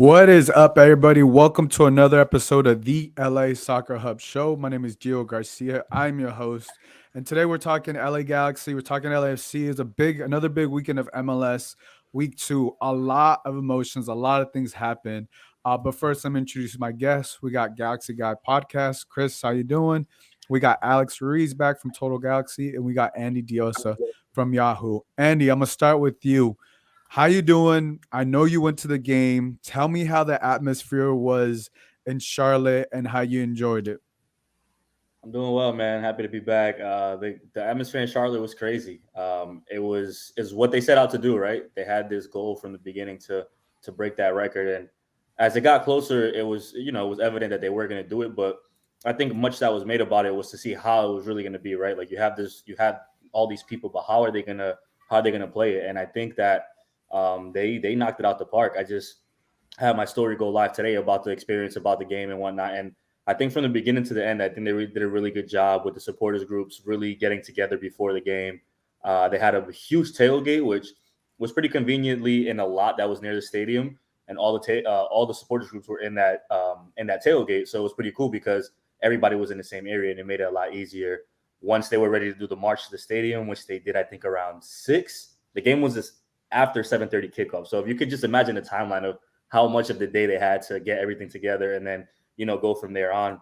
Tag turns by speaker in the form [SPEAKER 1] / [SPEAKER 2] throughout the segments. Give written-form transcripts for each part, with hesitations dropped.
[SPEAKER 1] What is up, everybody? Welcome to another episode of the LA Soccer Hub Show. My name is Gio Garcia. I'm your host, and today we're talking LA Galaxy. We're talking LAFC. It's another big weekend of MLS. Week two, a lot of emotions, a lot of things happen. But first, let me introduce my guests. We got Galaxy Guy Podcast. Chris, how you doing? We got Alex Ruiz back from Total Galaxy, and we got Andy Diosa from Yahoo. Andy, I'm gonna start with you. How you doing? I know you went to the game. Tell me how the atmosphere was in Charlotte and how you enjoyed it.
[SPEAKER 2] I'm doing well, man. Happy to be back. The atmosphere in Charlotte was crazy. It was is what they set out to do, right? They had this goal from the beginning to break that record, and as it got closer, it was evident that they were going to do it. But I think much that was made about it was to see how it was really going to be, right? Like you have all these people, but how are they gonna play it? And I think that they knocked it out the park. I just had my story go live today about the experience, about the game and whatnot, and I think from the beginning to the end, I think did a really good job with the supporters groups really getting together before the game. They had a huge tailgate, which was pretty conveniently in a lot that was near the stadium, and all the supporters groups were in that tailgate. So it was pretty cool because everybody was in the same area, and it made it a lot easier. Once they were ready to do the march to the stadium, which they did, I think around 6. The game was just after 7:30 kickoff. So if you could just imagine the timeline of how much of the day they had to get everything together, and then go from there on.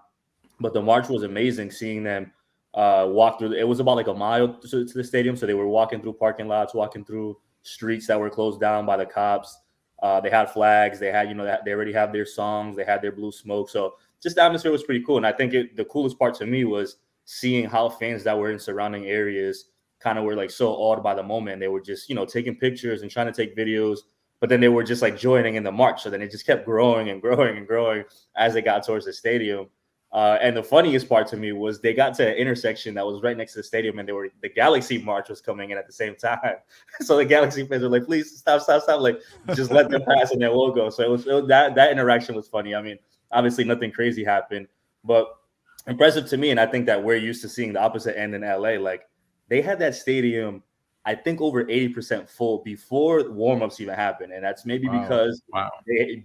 [SPEAKER 2] But the march was amazing. Seeing them walk through. It was about like a mile to the stadium, so they were walking through parking lots, walking through streets that were closed down by the cops. They had flags. They had they already have their songs. They had their blue smoke. So just the atmosphere was pretty cool. And I think the coolest part to me was seeing how fans that were in surrounding areas kind of were like so awed by the moment. They were just taking pictures and trying to take videos, but then they were just like joining in the march. So then it just kept growing and growing and growing as they got towards the stadium. And the funniest part to me was they got to an intersection that was right next to the stadium, and the Galaxy march was coming in at the same time. So the Galaxy fans were like, "Please stop, stop, stop!" Like just let them pass, and then we'll go. So that interaction was funny. I mean, obviously nothing crazy happened, but impressive to me. And I think that we're used to seeing the opposite end in LA. Like they had that stadium, I think over 80% full before warmups even happened, and that's maybe
[SPEAKER 1] Wow.
[SPEAKER 2] because
[SPEAKER 1] Wow.
[SPEAKER 2] they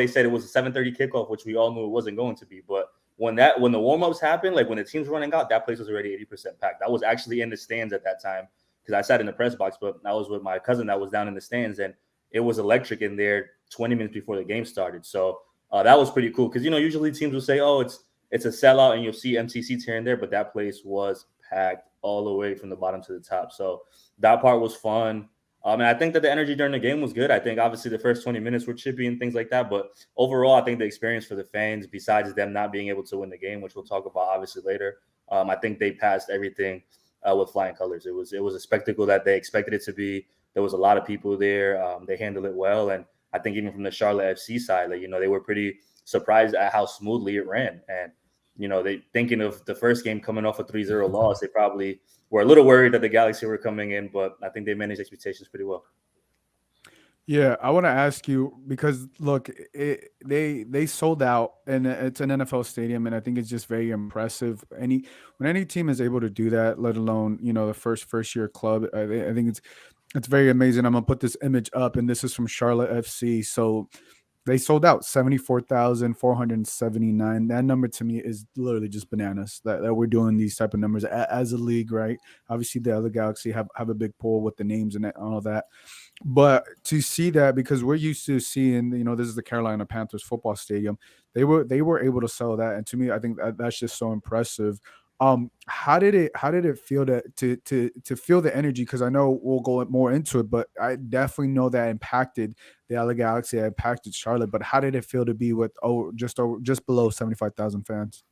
[SPEAKER 2] said it was a 7:30 kickoff, which we all knew it wasn't going to be. But when the warmups happened, like when the team's running out, that place was already 80% packed. I was actually in the stands at that time because I sat in the press box, but I was with my cousin that was down in the stands, and it was electric in there 20 minutes before the game started. So that was pretty cool because usually teams will say, "Oh, it's a sellout," and you'll see empty seats here and there, but that place was packed all the way from the bottom to the top. So that part was fun. And I think that the energy during the game was good. I think obviously the first 20 minutes were chippy and things like that. But overall, I think the experience for the fans, besides them not being able to win the game, which we'll talk about obviously later, I think they passed everything with flying colors. It was a spectacle that they expected it to be. There was a lot of people there. They handled it well, and I think even from the Charlotte FC side, like they were pretty surprised at how smoothly it ran. And they thinking of the first game coming off a 3-0 loss, they probably were a little worried that the Galaxy were coming in, but I think they managed expectations pretty well.
[SPEAKER 1] Yeah, I want to ask you because look, they sold out, and it's an NFL stadium, and I think it's just very impressive. When any team is able to do that, let alone the first year club, I think it's very amazing. I'm gonna put this image up, and this is from Charlotte FC. So they sold out 74,479. That number to me is literally just bananas that we're doing these type of numbers as a league, right? Obviously, the other Galaxy have a big pool with the names and all of that. But to see that, because we're used to seeing, this is the Carolina Panthers football stadium. They were able to sell that, and to me, I think that's just so impressive. How did it feel to feel the energy? Because I know we'll go more into it, but I definitely know that impacted the LA Galaxy, impacted Charlotte. But how did it feel to be with just below 75,000 fans?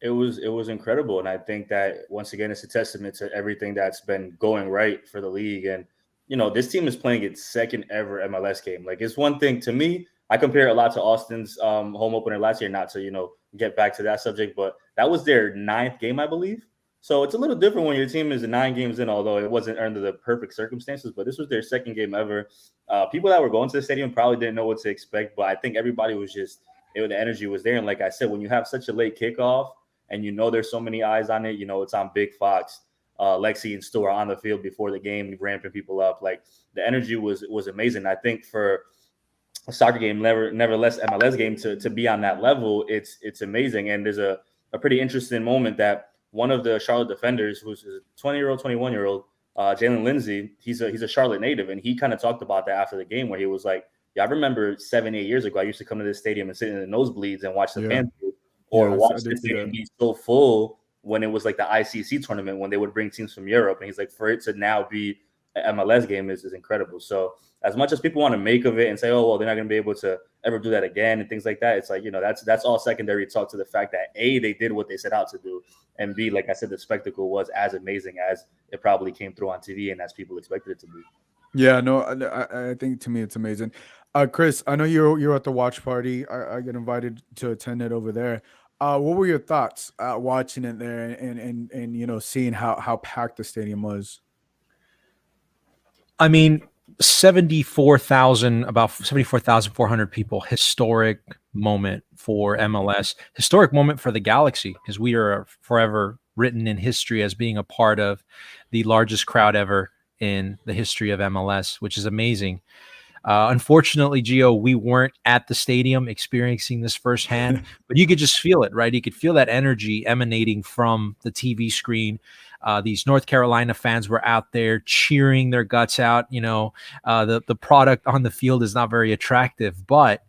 [SPEAKER 2] It was incredible, and I think that once again it's a testament to everything that's been going right for the league. And this team is playing its second ever MLS game. Like it's one thing to me. I compare it a lot to Austin's home opener last year. Not to get back to that subject, but that was their ninth game, I believe. So it's a little different when your team is 9 games in, although it wasn't under the perfect circumstances. But this was their second game ever. People that were going to the stadium probably didn't know what to expect, but I think everybody was the energy was there. And like I said, when you have such a late kickoff and there's so many eyes on it, it's on Big Fox, Lexi and Stu are on the field before the game, ramping people up. Like the energy was amazing. I think for a soccer game, nevertheless MLS game to be on that level, it's amazing. And there's a pretty interesting moment that one of the Charlotte defenders, who's a 20-year-old, 21-year-old, Jalen Lindsay, he's a Charlotte native, and he kind of talked about that after the game, where he was like, "Yeah, I remember 7-8 years ago, I used to come to this stadium and sit in the nosebleeds and watch the
[SPEAKER 1] Yeah,
[SPEAKER 2] fans, or
[SPEAKER 1] yeah, I
[SPEAKER 2] watch the
[SPEAKER 1] did see
[SPEAKER 2] stadium
[SPEAKER 1] that.
[SPEAKER 2] be so full when it was like the ICC tournament when they would bring teams from Europe." And he's like, for it to now be an MLS game is incredible. So as much as people want to make of it and say, "Oh, well, they're not going to be able to ever do that again," and things like that, it's like, that's all secondary talk to the fact that A, they did what they set out to do, and B, like I said, the spectacle was as amazing as it probably came through on TV and as people expected it to be.
[SPEAKER 1] Yeah, no, I think to me it's amazing. Chris, I know you're at the watch party. I get invited to attend it over there. What were your thoughts watching it there and seeing how packed the stadium was?
[SPEAKER 3] I mean, 74,000, about 74,400 people. Historic moment for MLS. Historic moment for the Galaxy, because we are forever written in history as being a part of the largest crowd ever in the history of MLS, which is amazing. Unfortunately, Gio, we weren't at the stadium experiencing this firsthand, but you could just feel it, right? You could feel that energy emanating from the TV screen. These North Carolina fans were out there cheering their guts out. The product on the field is not very attractive, but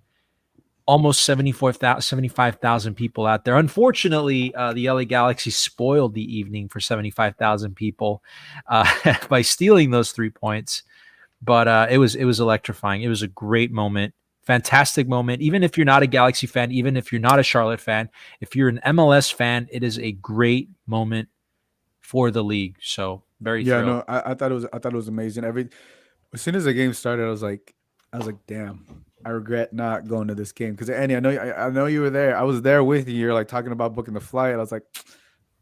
[SPEAKER 3] almost 75,000 people out there. Unfortunately, the LA Galaxy spoiled the evening for 75,000 people by stealing those 3 points. But it was electrifying. It was a great moment, fantastic moment. Even if you're not a Galaxy fan, even if you're not a Charlotte fan, if you're an MLS fan, it is a great moment for the league. So very
[SPEAKER 1] Yeah,
[SPEAKER 3] thrilled.
[SPEAKER 1] no, I thought it was amazing. As soon as the game started, I was like, damn, I regret not going to this game because Andy, I know you were there. I was there with you. You're like talking about booking the flight. I was like,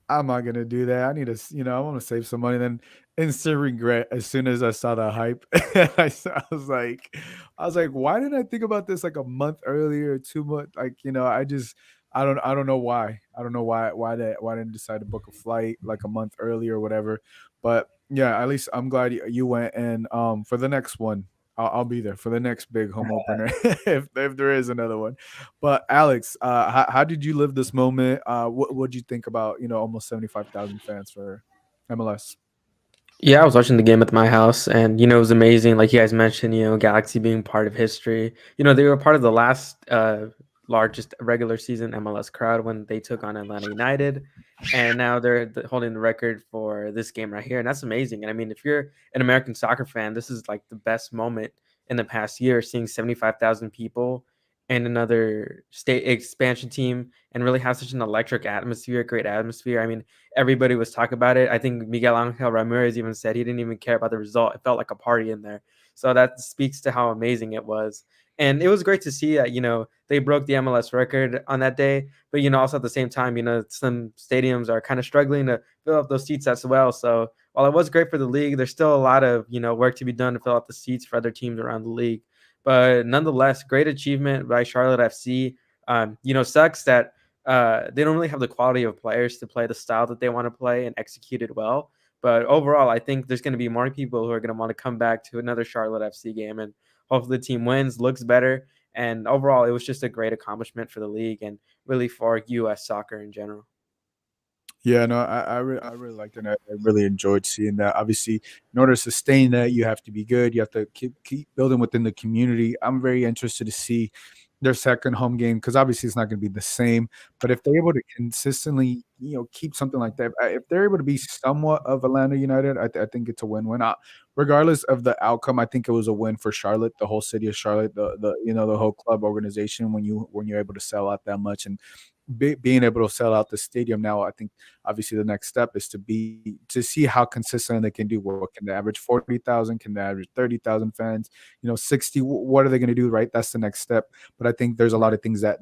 [SPEAKER 1] I'm not gonna do that. I need to, I want to save some money. Then instant regret as soon as I saw the hype. I was like, why didn't I think about this like a month earlier, 2 months? Like, I don't know why. I don't know why I didn't decide to book a flight like a month earlier or whatever. But yeah, at least I'm glad you went. And for the next one, I'll be there for the next big home opener if there is another one. But Alex, how did you live this moment? What did you think about almost 75,000 fans for MLS?
[SPEAKER 4] Yeah, I was watching the game at my house, and it was amazing. Like you guys mentioned, Galaxy being part of history. They were part of the last largest regular season MLS crowd when they took on Atlanta United, and now they're holding the record for this game right here, and that's amazing. And I mean, if you're an American soccer fan, this is like the best moment in the past year, seeing 75,000 people and another state expansion team, and really have such an electric atmosphere, great atmosphere. I mean, everybody was talking about it. I think Miguel Angel Ramirez even said he didn't even care about the result. It felt like a party in there. So that speaks to how amazing it was. And it was great to see that, they broke the MLS record on that day. But, also at the same time, some stadiums are kind of struggling to fill up those seats as well. So while it was great for the league, there's still a lot of, work to be done to fill out the seats for other teams around the league. But nonetheless, great achievement by Charlotte FC. Sucks that they don't really have the quality of players to play the style that they want to play and execute it well. But overall, I think there's going to be more people who are going to want to come back to another Charlotte FC game, and hopefully the team wins, looks better. And overall, it was just a great accomplishment for the league and really for U.S. soccer in general.
[SPEAKER 1] Yeah, no, I really liked it. And I really enjoyed seeing that. Obviously, in order to sustain that, you have to be good. You have to keep building within the community. I'm very interested to see their second home game because obviously it's not going to be the same. But if they're able to consistently, keep something like that, if they're able to be somewhat of Atlanta United, I think it's a win-win. Regardless of the outcome, I think it was a win for Charlotte, the whole city of Charlotte, the whole club organization when you're able to sell out that much and being able to sell out the stadium now. I think obviously the next step is to see how consistent they can do. What can they average? 40,000? Can they average 30,000 fans? 60. What are they going to do? Right, that's the next step. But I think there's a lot of things that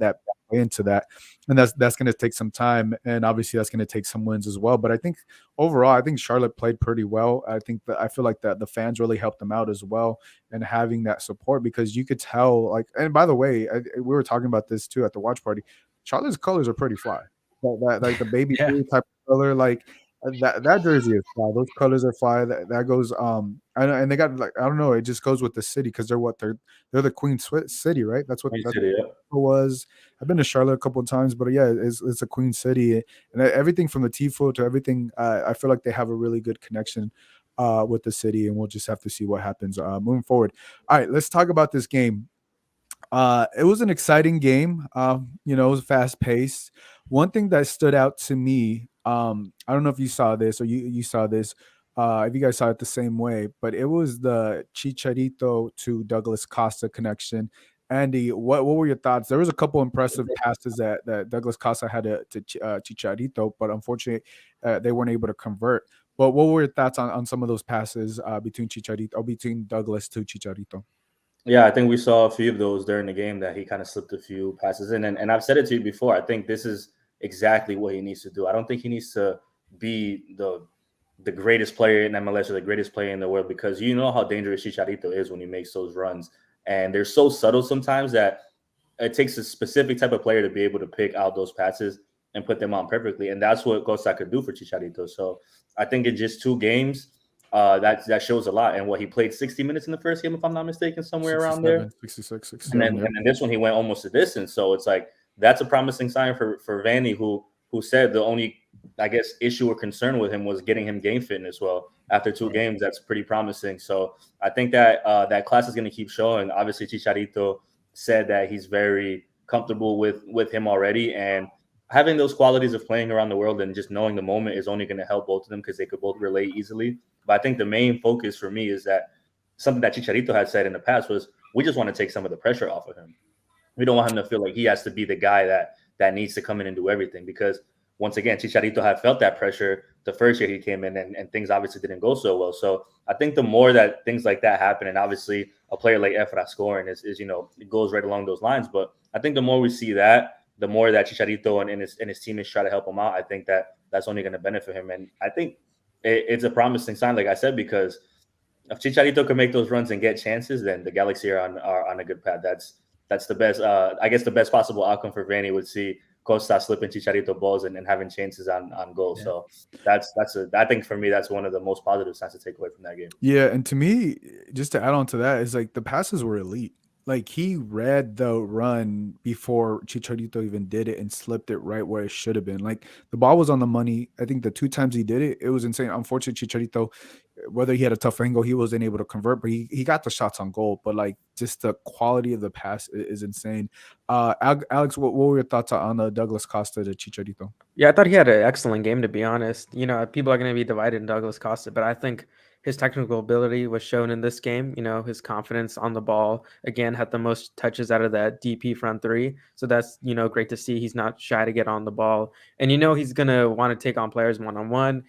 [SPEAKER 1] play into that, and that's going to take some time, and obviously that's going to take some wins as well. But I think overall, I think Charlotte played pretty well. I feel like that the fans really helped them out as well, and having that support because you could tell. Like, and by the way, we were talking about this too at the watch party. Charlotte's colors are pretty fly. Like the baby
[SPEAKER 3] Yeah.
[SPEAKER 1] blue type of color. Like that jersey is fire. Those colors are fire. That goes and they got like I don't know. It just goes with the city because they're the Queen City, right? That's what
[SPEAKER 2] Queen
[SPEAKER 1] that's
[SPEAKER 2] City, yeah.
[SPEAKER 1] what it was. I've been to Charlotte a couple of times, but yeah, it's a Queen City, and everything from the Tifo to everything. I feel like they have a really good connection with the city, and we'll just have to see what happens moving forward. All right, let's talk about this game. It was an exciting game. You know, it was fast paced. One thing that stood out to me, I don't know if you saw this or you saw this, if you guys saw it the same way, but it was the Chicharito to Douglas Costa connection. Andy, what were your thoughts? There was a couple impressive passes that Douglas Costa had to Chicharito, but unfortunately, they weren't able to convert. But what were your thoughts on some of those passes between Chicharito or between Douglas to Chicharito?
[SPEAKER 2] Yeah, I think we saw a few of those during the game that he kind of slipped a few passes in. And I've said it to you before. I think this is exactly what he needs to do. I don't think he needs to be the greatest player in MLS or the greatest player in the world, because you know how dangerous Chicharito is when he makes those runs. And they're so subtle sometimes that it takes a specific type of player to be able to pick out those passes and put them on perfectly. And that's what Costa could do for Chicharito. So I think in just 2 games, that shows a lot. And what he played 60 minutes in the first game, if I'm not mistaken, somewhere around there.
[SPEAKER 1] 66, 67.
[SPEAKER 2] And then this one he went almost the distance. So it's like that's a promising sign for Vanny, who said the only, I guess, issue or concern with him was getting him game fitness. Well, after 2 games, that's pretty promising. So I think that that class is going to keep showing. Obviously, Chicharito said that he's very comfortable with him already, and having those qualities of playing around the world and just knowing the moment is only going to help both of them because they could both relate easily. But I think the main focus for me is that something that Chicharito had said in the past was we just want to take some of the pressure off of him. We don't want him to feel like he has to be the guy that needs to come in and do everything, because once again, Chicharito had felt that pressure the first year he came in, and things obviously didn't go so well. So I think the more that things like that happen, and obviously a player like Efrain scoring is it goes right along those lines. But I think the more we see that, the more that Chicharito and his teammates try to help him out, I think that's only going to benefit him. And I think it's a promising sign, like I said, because if Chicharito can make those runs and get chances, then the Galaxy are on a good path. That's the best. I guess the best possible outcome for Vanny would see Costa slipping Chicharito balls and having chances on goal. Yeah. So I think for me, that's one of the most positive signs to take away from that game.
[SPEAKER 1] Yeah, and to me, just to add on to that, is like the passes were elite. Like he read the run before Chicharito even did it and slipped it right where it should have been. Like the ball was on the money. I think the 2 times he did it, it was insane. Unfortunately, Chicharito, whether he had a tough angle, he wasn't able to convert, but he got the shots on goal. But like just the quality of the pass is insane. Alex, what were your thoughts on the Douglas Costa to Chicharito?
[SPEAKER 4] Yeah, I thought he had an excellent game, to be honest. You know, people are going to be divided in Douglas Costa, but I think his technical ability was shown in this game. You know, his confidence on the ball, again, had the most touches out of that DP front three. So that's, great to see. He's not shy to get on the ball. And, he's going to want to take on players one-on-one.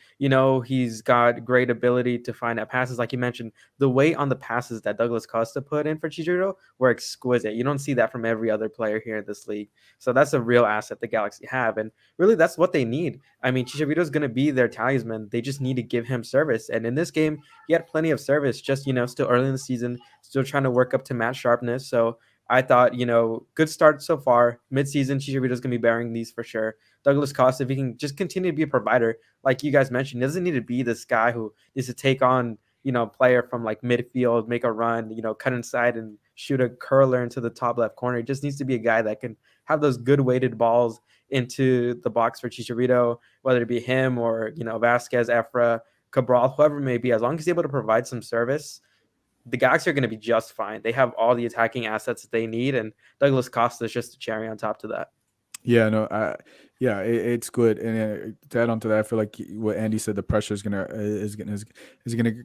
[SPEAKER 4] He's got great ability to find out passes. Like you mentioned, the weight on the passes that Douglas Costa put in for Chicharito were exquisite. You don't see that from every other player here in this league. So that's a real asset the Galaxy have. And really, that's what they need. I mean, Chicharito is going to be their talisman. They just need to give him service. And in this game, he had plenty of service, just, still early in the season, still trying to work up to match sharpness. So I thought, good start so far. Mid-season, Chicharito is going to be bearing these for sure. Douglas Costa, if he can just continue to be a provider, like you guys mentioned, doesn't need to be this guy who needs to take on, player from like midfield, make a run, cut inside and shoot a curler into the top left corner. He just needs to be a guy that can have those good weighted balls into the box for Chicharito, whether it be him or, Vasquez, Efra, Cabral, whoever it may be. As long as he's able to provide some service, the Galaxy are going to be just fine. They have all the attacking assets that they need, and Douglas Costa is just a cherry on top to that.
[SPEAKER 1] Yeah, no, it's good. And to add on to that, I feel like what Andy said, the pressure is gonna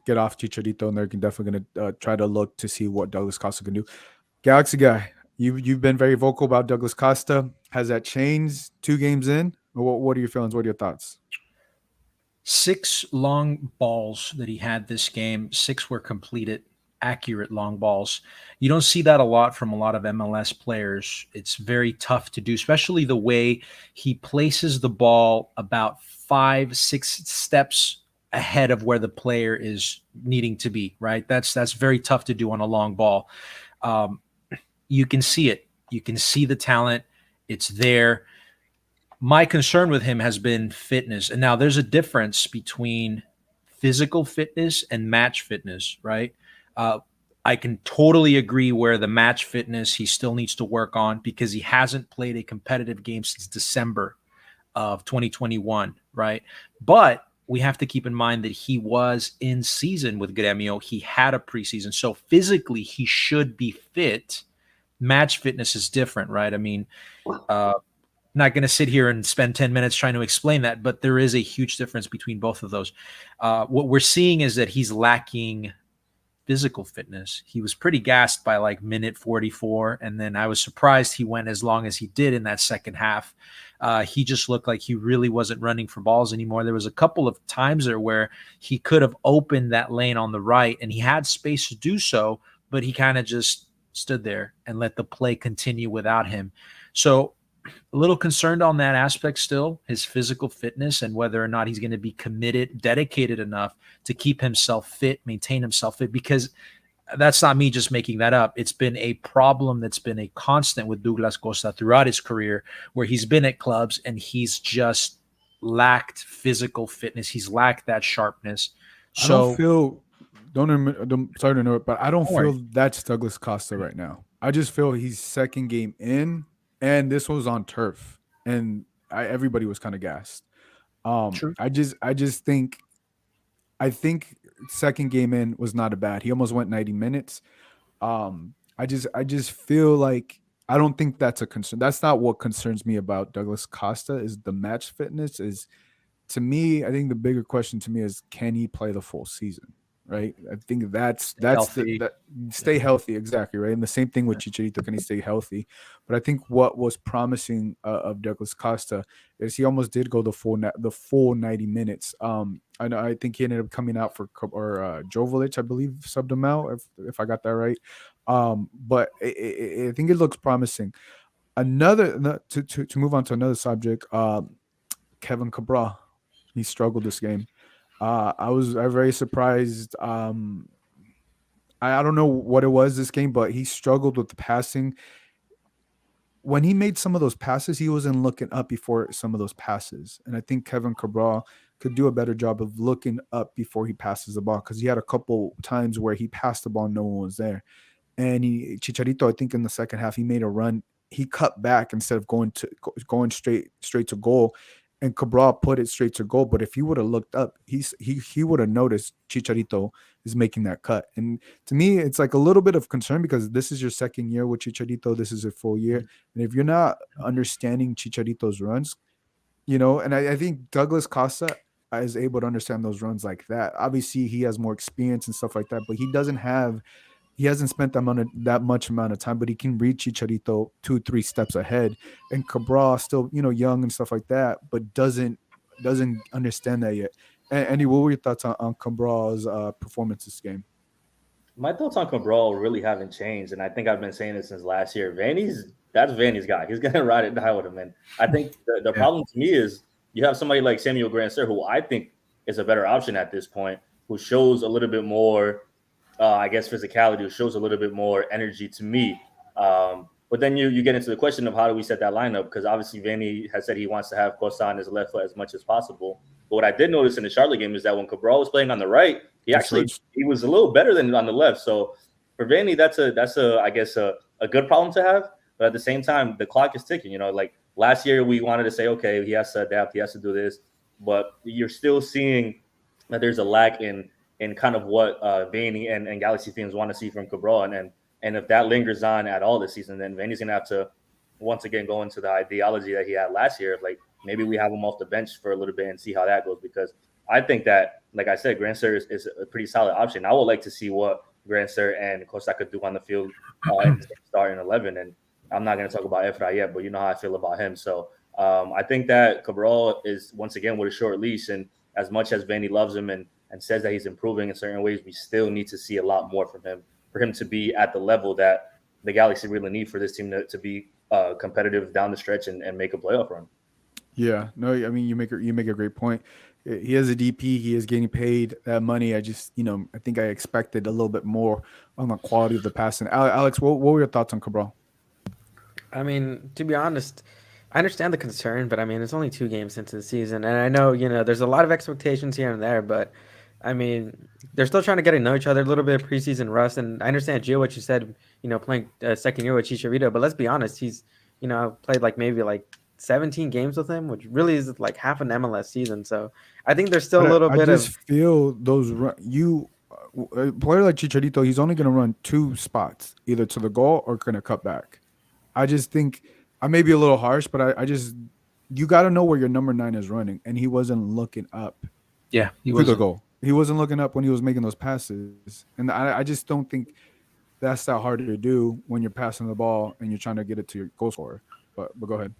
[SPEAKER 1] get off Chicharito, and they're definitely gonna try to look to see what Douglas Costa can do. Galaxy guy, you've been very vocal about Douglas Costa. Has that changed 2 games in? What are your feelings? What are your thoughts?
[SPEAKER 3] 6 long balls that he had this game. 6 were completed, accurate long balls. You don't see that a lot from a lot of MLS players. It's very tough to do, especially the way he places the ball about 5-6 steps ahead of where the player is needing to be, right? That's very tough to do on a long ball. You can see it. You can see the talent. It's there. My concern with him has been fitness. And now there's a difference between physical fitness and match fitness, right? Uh, I can totally agree where the match fitness he still needs to work on because he hasn't played a competitive game since December of 2021, right? But we have to keep in mind that he was in season with Gremio. He had a preseason. So physically, he should be fit. Match fitness is different, right? I mean, not going to sit here and spend 10 minutes trying to explain that, but there is a huge difference between both of those. What we're seeing is that he's lacking physical fitness. He was pretty gassed by like minute 44. And then I was surprised he went as long as he did in that second half. He just looked like he really wasn't running for balls anymore. There was a couple of times there where he could have opened that lane on the right and he had space to do so, but he kind of just stood there and let the play continue without him. So a little concerned on that aspect still, his physical fitness and whether or not he's going to be committed, dedicated enough to keep himself fit, maintain himself fit, because that's not me just making that up. It's been a problem that's been a constant with Douglas Costa throughout his career, where he's been at clubs and he's just lacked physical fitness. He's lacked that sharpness.
[SPEAKER 1] I
[SPEAKER 3] So
[SPEAKER 1] don't feel sorry to know it, but I don't
[SPEAKER 3] Don't worry.
[SPEAKER 1] feel that's Douglas Costa right now. I just feel he's second game in, and this was on turf, and everybody was kind of gassed.
[SPEAKER 3] True.
[SPEAKER 1] I just think second game in was not a bad. He almost went 90 minutes. I just feel like I don't think that's a concern. That's not what concerns me about Douglas Costa is the match fitness. Is to me, I think the bigger question to me is can he play the full season? Right. I think that's
[SPEAKER 3] healthy.
[SPEAKER 1] that stay healthy. Exactly. Right. And the same thing with Chicharito. Can he stay healthy? But I think what was promising of Douglas Costa is he almost did go the full 90 minutes. I know. I think he ended up coming out for Jovic, I believe, subbed him out if I got that right. But I think it looks promising. To move on to another subject. Kevin Cabral, he struggled this game. I was very surprised. I don't know what it was this game, but he struggled with the passing. When he made some of those passes, he wasn't looking up before some of those passes. And I think Kevin Cabral could do a better job of looking up before he passes the ball because he had a couple times where he passed the ball, no one was there. And Chicharito, I think in the second half, he made a run. He cut back instead of going straight to goal. And Cabral put it straight to goal. But if he would have looked up, he would have noticed Chicharito is making that cut. And to me, it's like a little bit of concern because this is your second year with Chicharito. This is a full year. And if you're not understanding Chicharito's runs, and I think Douglas Costa is able to understand those runs like that. Obviously, he has more experience and stuff like that, but he hasn't spent that much amount of time, but he can read Chicharito 2-3 steps ahead. And Cabral still, young and stuff like that, but doesn't understand that yet. And Andy, what were your thoughts on Cabral's performance this game?
[SPEAKER 2] My thoughts on Cabral really haven't changed, and I think I've been saying this since last year. That's Vanny's guy. He's gonna ride it die with him, and I think the problem to me is you have somebody like Samuel Grandsir, who I think is a better option at this point, who shows a little bit more. I guess physicality shows a little bit more energy to me. But then you get into the question of how do we set that lineup? Because obviously Vanny has said he wants to have Costa on his left foot as much as possible. But what I did notice in the Charlotte game is that when Cabral was playing on the right, he was a little better than on the left. So for Vanny, that's I guess a good problem to have. But at the same time, the clock is ticking. Like last year we wanted to say, okay, he has to adapt, he has to do this, but you're still seeing that there's a lack in kind of what Vanny and Galaxy fans want to see from Cabral. And if that lingers on at all this season, then Vanny's going to have to once again go into the ideology that he had last year. Like maybe we have him off the bench for a little bit and see how that goes. Because I think that, like I said, Grandsir is a pretty solid option. I would like to see what Grandsir and Costa could do on the field in the starting 11. And I'm not going to talk about Efrain yet, but you know how I feel about him. So I think that Cabral is once again with a short leash. And as much as Vanny loves him and says that he's improving in certain ways, we still need to see a lot more from him for him to be at the level that the Galaxy really need for this team to be competitive down the stretch and make a playoff run.
[SPEAKER 1] Yeah, no, I mean you make a great point. He has a DP. He is getting paid that money. I just, I think I expected a little bit more on the quality of the passing. Alex, what were your thoughts on Cabral?
[SPEAKER 4] I mean, to be honest, I understand the concern, but I mean, it's only 2 games into the season, and I know there's a lot of expectations here and there, but I mean, they're still trying to get to know each other, a little bit of preseason rust, and I understand, Gio, what you said, playing second year with Chicharito, but let's be honest, he's played like maybe like 17 games with him, which really is like half an MLS season. So I think there's still a
[SPEAKER 1] But
[SPEAKER 4] little
[SPEAKER 1] I
[SPEAKER 4] bit
[SPEAKER 1] just
[SPEAKER 4] of
[SPEAKER 1] feel those a player like Chicharito, he's only going to run two spots, either to the goal or going to cut back. I just think I may be a little harsh, but I just you got to know where your number 9 is running, and he wasn't looking up
[SPEAKER 3] Yeah, he
[SPEAKER 1] to the
[SPEAKER 3] wasn't.
[SPEAKER 1] goal. He wasn't looking up when he was making those passes, and I just don't think that's that hard to do when you're passing the ball and you're trying to get it to your goal scorer. But go ahead.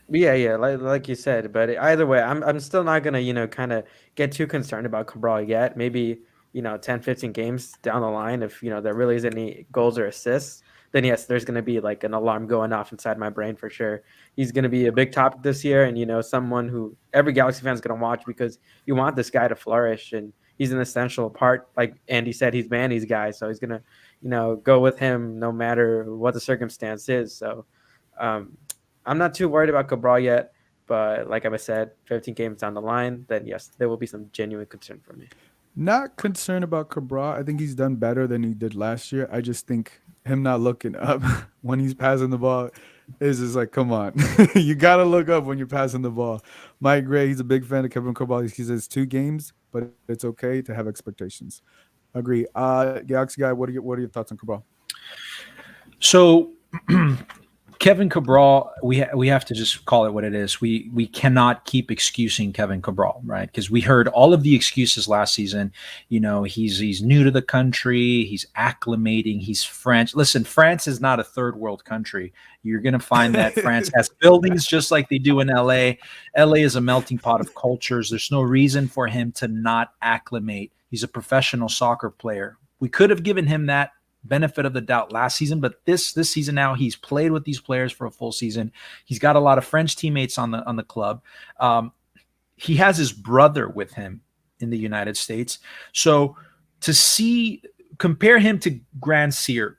[SPEAKER 4] Yeah, like you said, but either way, I'm still not gonna kind of get too concerned about Cabral yet. Maybe 10, 15 games down the line, if there really is any goals or assists, then yes, there's gonna be like an alarm going off inside my brain for sure. He's gonna be a big topic this year, and someone who every Galaxy fan is gonna watch because you want this guy to flourish, and he's an essential part. Like Andy said, he's Manny's guy, so he's gonna go with him no matter what the circumstance is. So. Um, I'm not too worried about Cabral yet, but like I said, 15 games down the line, then yes, there will be some genuine concern for me.
[SPEAKER 1] Not concerned about Cabral. I think he's done better than he did last year. I just think him not looking up when he's passing the ball is just like, come on. You got to look up when you're passing the ball. Mike Gray, he's a big fan of Kevin Cabral. He says 2 games, but it's okay to have expectations. Agree. Galaxy guy, what are your thoughts on Cabral?
[SPEAKER 3] So Kevin Cabral, we have to just call it what it is. We cannot keep excusing Kevin Cabral, right? Because we heard all of the excuses last season. He's new to the country, he's acclimating, he's French. Listen, France is not a third world country. You're gonna find that France has buildings just like they do in LA. LA is a melting pot of cultures. There's no reason for him to not acclimate. He's a professional soccer player. We could have given him that benefit of the doubt last season, but this season now he's played with these players for a full season. He's got a lot of French teammates on the club. He has his brother with him in the United States. So to compare him to Grand Cyr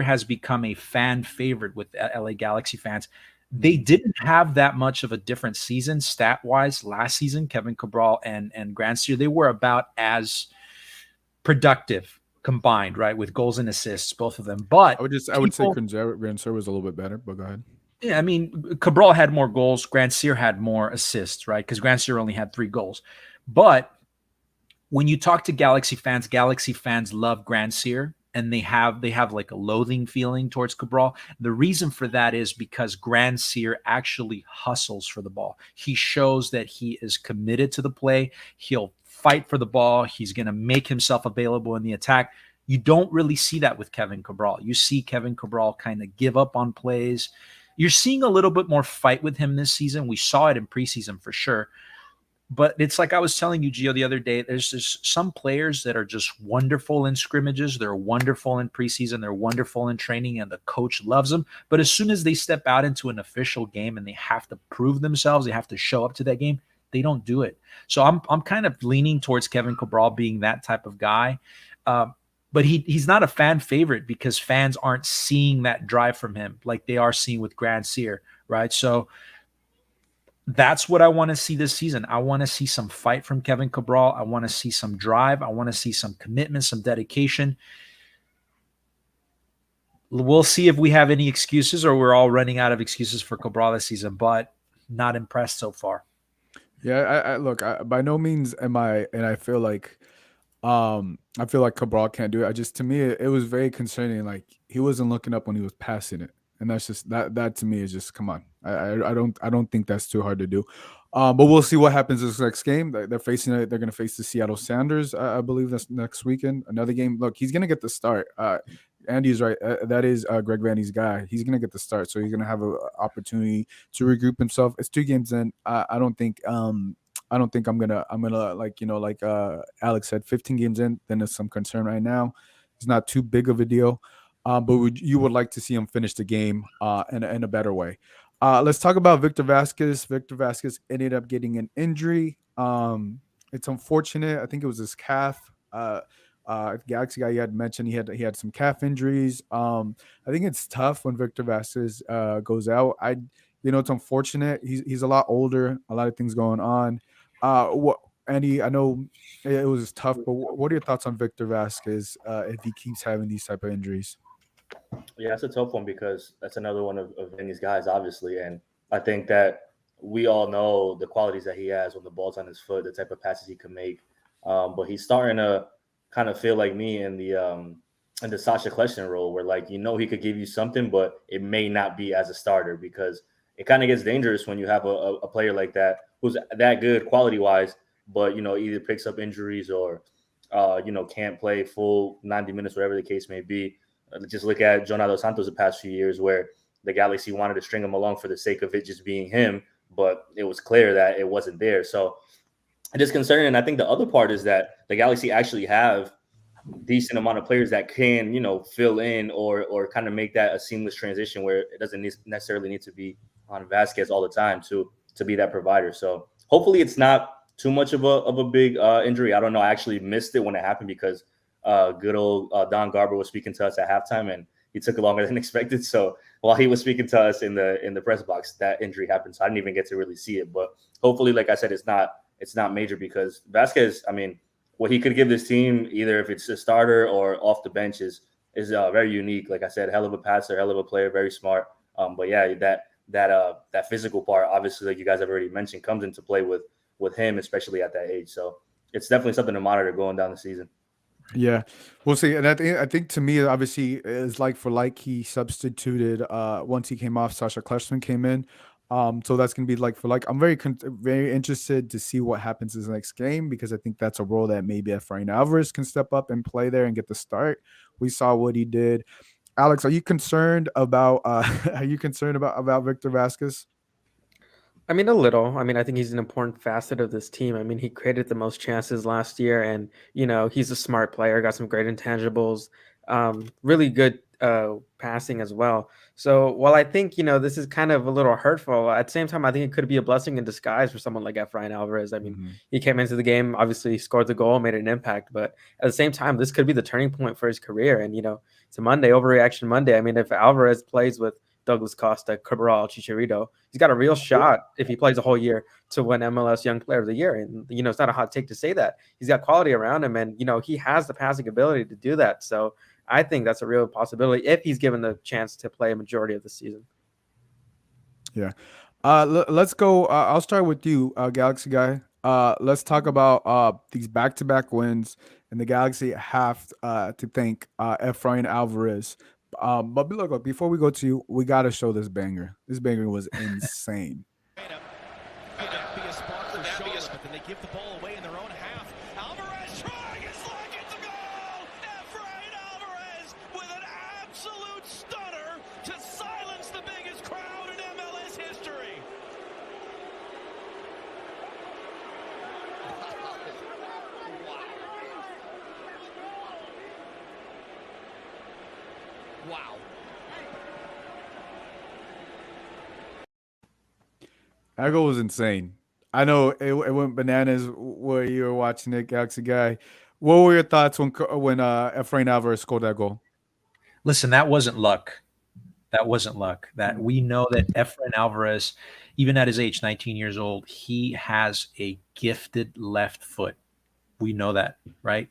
[SPEAKER 3] has become a fan favorite with LA Galaxy fans. They didn't have that much of a different season stat-wise last season. Kevin Cabral and Grand Cyr, they were about as productive combined, right, with goals and assists, both of them. But
[SPEAKER 1] I would say Grand Sir was a little bit better, but go ahead.
[SPEAKER 3] Yeah, I mean, Cabral had more goals. Grand Cyr had more assists, right? Because Grand Cyr only had 3 goals. But when you talk to Galaxy fans love Grand Cyr, and they have like a loathing feeling towards Cabral. The reason for that is because Grand Cyr actually hustles for the ball. He shows that he is committed to the play. He'll fight for the ball. He's going to make himself available in the attack. You don't really see that with Kevin Cabral. You see Kevin Cabral kind of give up on plays. You're seeing a little bit more fight with him this season. We saw it in preseason for sure. But it's like I was telling you, Gio, the other day, there's just some players that are just wonderful in scrimmages. They're wonderful in preseason. They're wonderful in training, and the coach loves them. But as soon as they step out into an official game and they have to prove themselves, they have to show up to that game, they don't do it. So I'm kind of leaning towards Kevin Cabral being that type of guy. But he's not a fan favorite because fans aren't seeing that drive from him like they are seeing with Grand Cyr, right? So that's what I want to see this season. I want to see some fight from Kevin Cabral. I want to see some drive. I want to see some commitment, some dedication. We'll see if we have any excuses or we're all running out of excuses for Cabral this season, but not impressed so far.
[SPEAKER 1] Yeah, I look, by no means am I, and I feel like Cabral can't do it. To me, it was very concerning. Like he wasn't looking up when he was passing it, and that's just that to me is just come on. I don't think that's too hard to do. But we'll see what happens this next game. They're going to face the Seattle Sounders. I believe that's next weekend. Another game. Look, he's going to get the start. Andy's right. That is Greg Vanny's guy. He's going to get the start, so he's going to have an opportunity to regroup himself. It's 2 games in. I don't think I'm gonna like Alex said, 15 games in, then there's some concern right now. It's not too big of a deal, but you would like to see him finish the game in a better way. Let's talk about Victor Vasquez. Victor Vasquez ended up getting an injury. It's unfortunate. I think it was his calf. Galaxy guy you had mentioned he had some calf injuries. I think it's tough when Victor Vasquez goes out. It's unfortunate. He's a lot older, a lot of things going on. What Andy? I know it was tough, but what are your thoughts on Victor Vasquez if he keeps having these type of injuries?
[SPEAKER 2] Yeah, that's a tough one because that's another one of Vinny's guys, obviously. And I think that we all know the qualities that he has when the ball's on his foot, the type of passes he can make. But he's starting to kind of feel like me in the Sasha Kljestan role, where like he could give you something, but it may not be as a starter because it kind of gets dangerous when you have a player like that who's that good quality wise, but either picks up injuries or can't play full 90 minutes, whatever the case may be. Just look at Jonado Santos the past few years where the Galaxy wanted to string him along for the sake of it just being him, but it was clear that it wasn't there. So it is concerning. And I think the other part is that the Galaxy actually have decent amount of players that can, fill in or kind of make that a seamless transition where it doesn't necessarily need to be on Vasquez all the time to be that provider. So hopefully it's not too much of a big injury. I don't know. I actually missed it when it happened because good old Don Garber was speaking to us at halftime, and he took longer than expected. So while he was speaking to us in the press box, that injury happened. So I didn't even get to really see it. But hopefully, like I said, it's not major because Vasquez, I mean, what he could give this team, either if it's a starter or off the bench, is very unique. Like I said, hell of a passer, hell of a player, very smart. But yeah, that physical part, obviously, like you guys have already mentioned, comes into play with him, especially at that age. So it's definitely something to monitor going down the season.
[SPEAKER 1] Yeah, we'll see. And I think to me, obviously, is like for like he substituted once he came off, Sasha Kljestan came in. So that's gonna be like for like. I'm very interested to see what happens in the next game because I think that's a role that maybe Efrain Alvarez can step up and play there and get the start. We saw what he did. Alex, are you concerned about are you concerned about Victor Vasquez?
[SPEAKER 4] I mean, a little. I mean, I think he's an important facet of this team. I mean, he created the most chances last year, and he's a smart player. Got some great intangibles. Really good passing as well. So while I think this is kind of a little hurtful, at the same time, I think it could be a blessing in disguise for someone like Efrain Alvarez. I mean,
[SPEAKER 1] Mhm.
[SPEAKER 4] he came into the game, obviously scored the goal, made an impact, but at the same time, this could be the turning point for his career. And it's a Monday, overreaction Monday. I mean, if Alvarez plays with Douglas Costa, Cabral, Chicharito, he's got a real shot if he plays a whole year to win MLS Young Player of the Year. And it's not a hot take to say that. He's got quality around him, and he has the passing ability to do that. So I think that's a real possibility if he's given the chance to play a majority of the season.
[SPEAKER 1] Yeah. Let's go. I'll start with you, Galaxy guy. Let's talk about these back-to-back wins, and the Galaxy have to thank Efrain Alvarez. But look, before we go to you, we got to show this banger. This banger was insane.
[SPEAKER 5] Could that be a spark for Charlotte? But then they give the ball away in their own half. Alvarez trying his luck at the goal! Efrain Alvarez with an absolute stunner to silence the biggest crowd in MLS history. Wow.
[SPEAKER 1] That goal was insane. I know it went bananas where you were watching it, Galaxy guy. What were your thoughts when Efrain Alvarez scored that goal?
[SPEAKER 3] Listen, that wasn't luck. That wasn't luck. That we know that Efrain Alvarez, even at his age, 19 years old, he has a gifted left foot. We know that, right?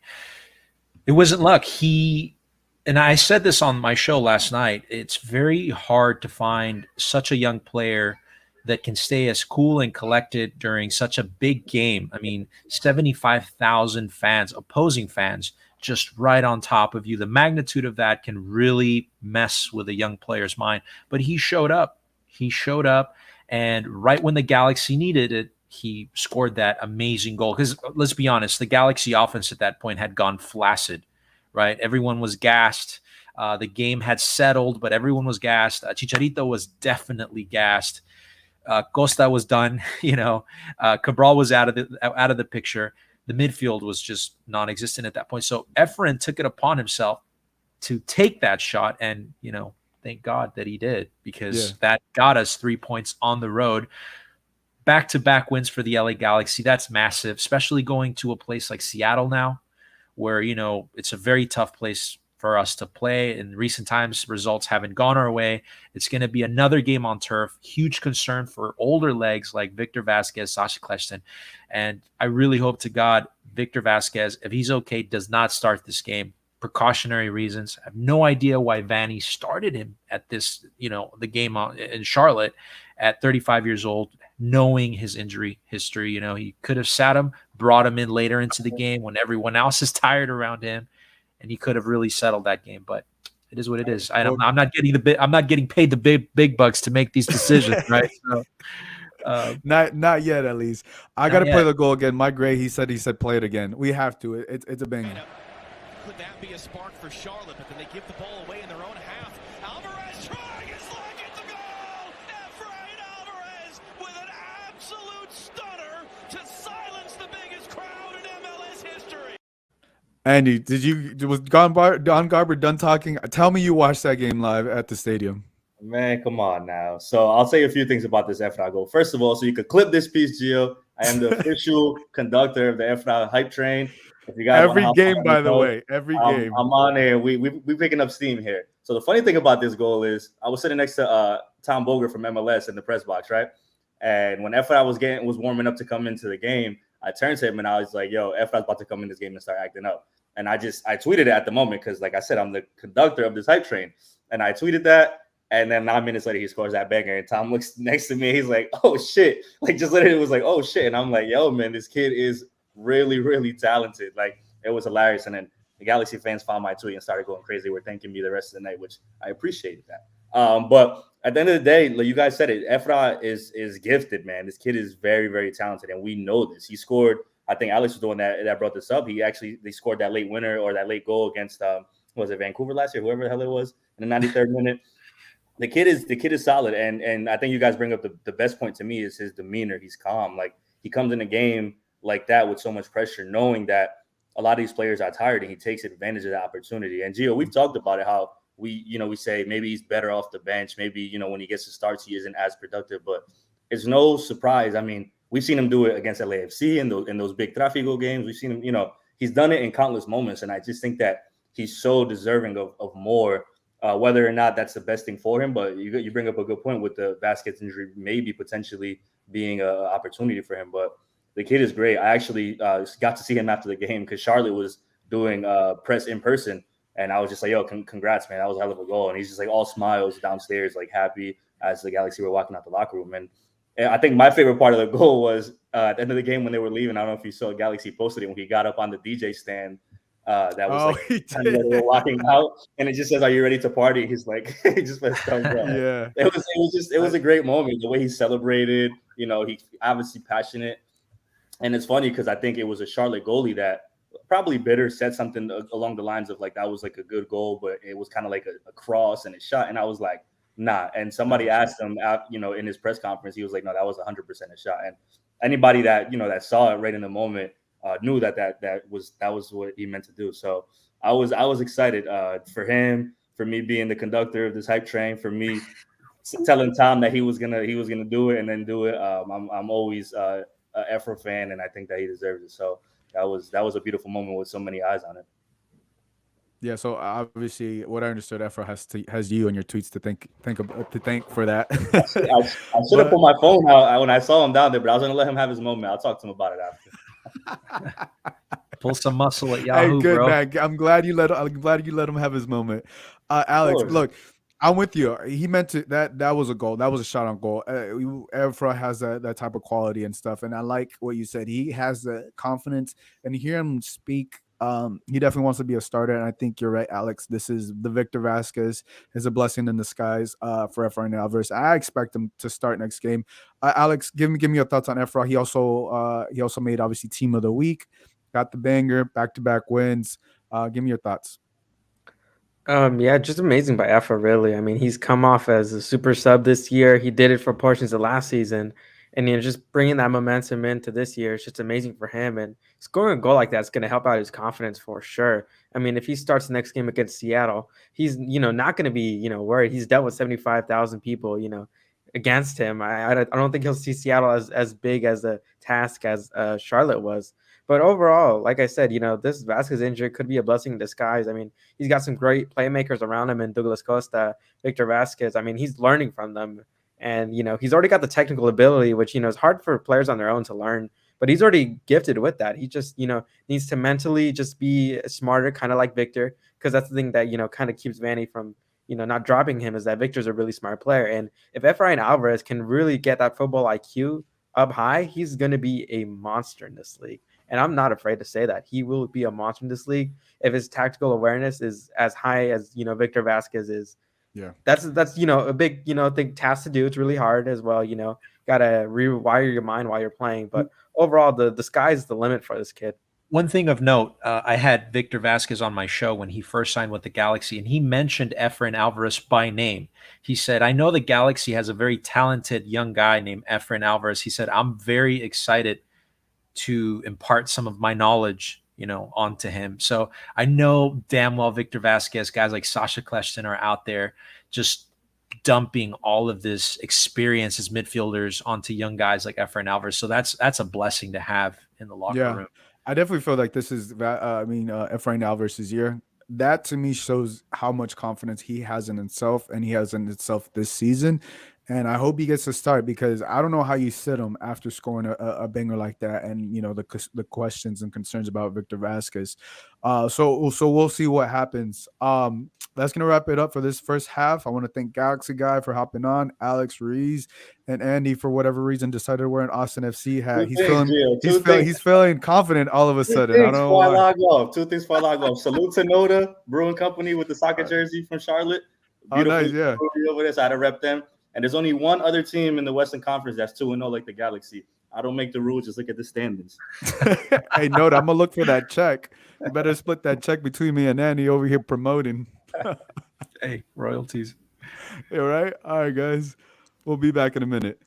[SPEAKER 3] It wasn't luck. And I said this on my show last night, it's very hard to find such a young player that can stay as cool and collected during such a big game. I mean, 75,000 fans, opposing fans, just right on top of you. The magnitude of that can really mess with a young player's mind. But he showed up. He showed up. And right when the Galaxy needed it, he scored that amazing goal. Because let's be honest, the Galaxy offense at that point had gone flaccid, right? Everyone was gassed. The game had settled, but everyone was gassed. Chicharito was definitely gassed. Costa was done. Cabral was out of the picture. The midfield was just non-existent at that point. So Efrain took it upon himself to take that shot, and thank God that he did, because that got us 3 points on the road. Back-to-back wins for the LA Galaxy. That's massive, especially going to a place like Seattle now, where it's a very tough place for us to play. In recent times, results haven't gone our way. It's going to be another game on turf. Huge concern for older legs like Victor Vasquez, Sasha Kleshton. And I really hope to God Victor Vasquez, if he's okay, does not start this game. Precautionary reasons. I have no idea why Vanny started him at this, the game in Charlotte at 35 years old, knowing his injury history. He could have sat him, brought him in later into the game when everyone else is tired around him, and he could have really settled that game. But it is what it is. I'm not getting paid the big bucks to make these decisions, right? So,
[SPEAKER 1] not yet, at least. I got to play the goal again. Mike Gray, he said play it again. We have to. It's a banger.
[SPEAKER 5] Could that be a spark for Charlotte? But then they give the ball away in their own half. Alvarez trying his luck at the goal. Efrain Alvarez with an absolute stunner to silence the biggest crowd in MLS history.
[SPEAKER 1] Andy, was Don Garber done talking? Tell me you watched that game live at the stadium.
[SPEAKER 2] Man, come on now. So I'll say a few things about this Efrain goal. First of all, so you could clip this piece, Gio. I am the official conductor of the Efrain hype train. If you guys
[SPEAKER 1] every game, by the way, every game.
[SPEAKER 2] I'm on there. We picking up steam here. So the funny thing about this goal is I was sitting next to Tom Boger from MLS in the press box, right? And when Efrain was warming up to come into the game, I turned to him and I was like, "Yo, Efrain's about to come in this game and start acting up." And I tweeted it at the moment because, like I said, I'm the conductor of this hype train, and I tweeted that. And then 9 minutes later, he scores that banger. And Tom looks next to me. He's like, "Oh shit!" Like just literally was like, "Oh shit!" And I'm like, "Yo, man, this kid is really, really talented." Like it was hilarious. And then the Galaxy fans found my tweet and started going crazy. They were thanking me the rest of the night, which I appreciated that. But at the end of the day, like you guys said it, Efrain is gifted, man. This kid is very, very talented, and we know this. He scored. I think Alex was the one that brought this up. They scored that late winner or that late goal against was it Vancouver last year, whoever the hell it was, in the 93rd minute. The kid is solid, and I think you guys bring up the best point to me is his demeanor. He's calm. Like he comes in a game like that with so much pressure, knowing that a lot of these players are tired, and he takes advantage of that opportunity. And Gio, we've talked about it, how we say maybe he's better off the bench. Maybe, when he gets to starts, he isn't as productive, but it's no surprise. I mean, we've seen him do it against LAFC in those big Tráfico games. We've seen him, he's done it in countless moments. And I just think that he's so deserving of more, whether or not that's the best thing for him. But you bring up a good point with the Vasquez injury, maybe potentially being an opportunity for him. But the kid is great. I actually got to see him after the game because Charlotte was doing press in person. And I was just like, "Yo, congrats, man. That was a hell of a goal." And he's just like all smiles downstairs, like happy as the Galaxy were walking out the locker room. And I think my favorite part of the goal was at the end of the game when they were leaving. I don't know if you saw, Galaxy posted it when he got up on the DJ stand. That was they were walking out, and it just says, "Are you ready to party?" He's like, he just went thumbs up.
[SPEAKER 1] Yeah,
[SPEAKER 2] it was a great moment. The way he celebrated, he obviously passionate, and it's funny because I think it was a Charlotte goalie that probably bitter said something along the lines of like that was like a good goal, but it was kind of like a cross and a shot, and I was like, nah. And somebody asked him, in his press conference, he was like, "No, that was 100% a shot." And anybody that that saw it right in the moment knew that was what he meant to do. So I was excited for him, for me being the conductor of this hype train, for me telling Tom that he was gonna do it and then do it. I'm always a Efra fan, and I think that he deserves it. So that was a beautiful moment with so many eyes on it.
[SPEAKER 1] Yeah, so obviously, what I understood, Efra has you and your tweets to thank for that.
[SPEAKER 2] I should have put my phone out when I saw him down there, but I was gonna let him have his moment. I'll talk to him about it after.
[SPEAKER 3] Pull some muscle at Yahoo,
[SPEAKER 1] hey, good
[SPEAKER 3] bro.
[SPEAKER 1] man. I'm glad you let him have his moment. Alex, look, I'm with you. He meant to that was a goal. That was a shot on goal. Efra has that type of quality and stuff, and I like what you said. He has the confidence, and you hear him speak. He definitely wants to be a starter, and I think you're right, Alex. This is the Victor Vasquez is a blessing in disguise for Efrain Alvarez. I expect him to start next game. Alex, give me your thoughts on Efra. He also made obviously team of the week, got the banger, back-to-back wins. Give me your thoughts.
[SPEAKER 4] Yeah, just amazing by Efra, really. I mean, he's come off as a super sub this year. He did it for portions of last season. And just bringing that momentum into this year, it's just amazing for him. And scoring a goal like that is going to help out his confidence for sure. I mean, if he starts the next game against Seattle, he's, not going to be, worried. He's dealt with 75,000 people, against him. I don't think he'll see Seattle as big as a task as Charlotte was. But overall, like I said, this Vasquez injury could be a blessing in disguise. I mean, he's got some great playmakers around him in Douglas Costa, Victor Vasquez. I mean, he's learning from them. And, he's already got the technical ability, which, is hard for players on their own to learn. But he's already gifted with that. He just, needs to mentally just be smarter, kind of like Victor, because that's the thing that, kind of keeps Vanny from, not dropping him, is that Victor's a really smart player. And if Efrain Alvarez can really get that football IQ up high, he's going to be a monster in this league. And I'm not afraid to say that. He will be a monster in this league if his tactical awareness is as high as, Victor Vasquez is.
[SPEAKER 1] Yeah.
[SPEAKER 4] That's a big, thing task to do. It's really hard as well, got to rewire your mind while you're playing. But overall, the sky's the limit for this kid.
[SPEAKER 3] One thing of note, I had Victor Vasquez on my show when he first signed with the Galaxy, and he mentioned Efrain Alvarez by name. He said, I know the Galaxy has a very talented young guy named Efrain Alvarez. He said, I'm very excited to impart some of my knowledge, onto him. So I know damn well Victor Vasquez, guys like Sasha Kleshton are out there just dumping all of this experience as midfielders onto young guys like Efrain Alvarez. So that's a blessing to have in the locker room.
[SPEAKER 1] I definitely feel like this is, Efrain Alvarez's year. That to me shows how much confidence he has in himself, and he has in himself this season. And I hope he gets to start, because I don't know how you sit him after scoring a banger like that, and the questions and concerns about Victor Vasquez. So we'll see what happens. That's gonna wrap it up for this first half. I want to thank Galaxy Guy for hopping on, Alex Ruiz, and Andy for whatever reason decided to wear an Austin FC hat. He's feeling confident all of a sudden. I don't know why.
[SPEAKER 2] Two things for log off. Salute to Noda Brewing Company with the soccer jersey from Charlotte.
[SPEAKER 1] Beautiful, nice, yeah.
[SPEAKER 2] Over there, so I had to rep them. And there's only one other team in the Western Conference that's 2-0 like the Galaxy. I don't make the rules, just look at the standings.
[SPEAKER 1] Hey, Noda, I'm gonna look for that check. You better split that check between me and Andy over here promoting.
[SPEAKER 3] Hey, royalties.
[SPEAKER 1] All right. All right, guys. We'll be back in a minute.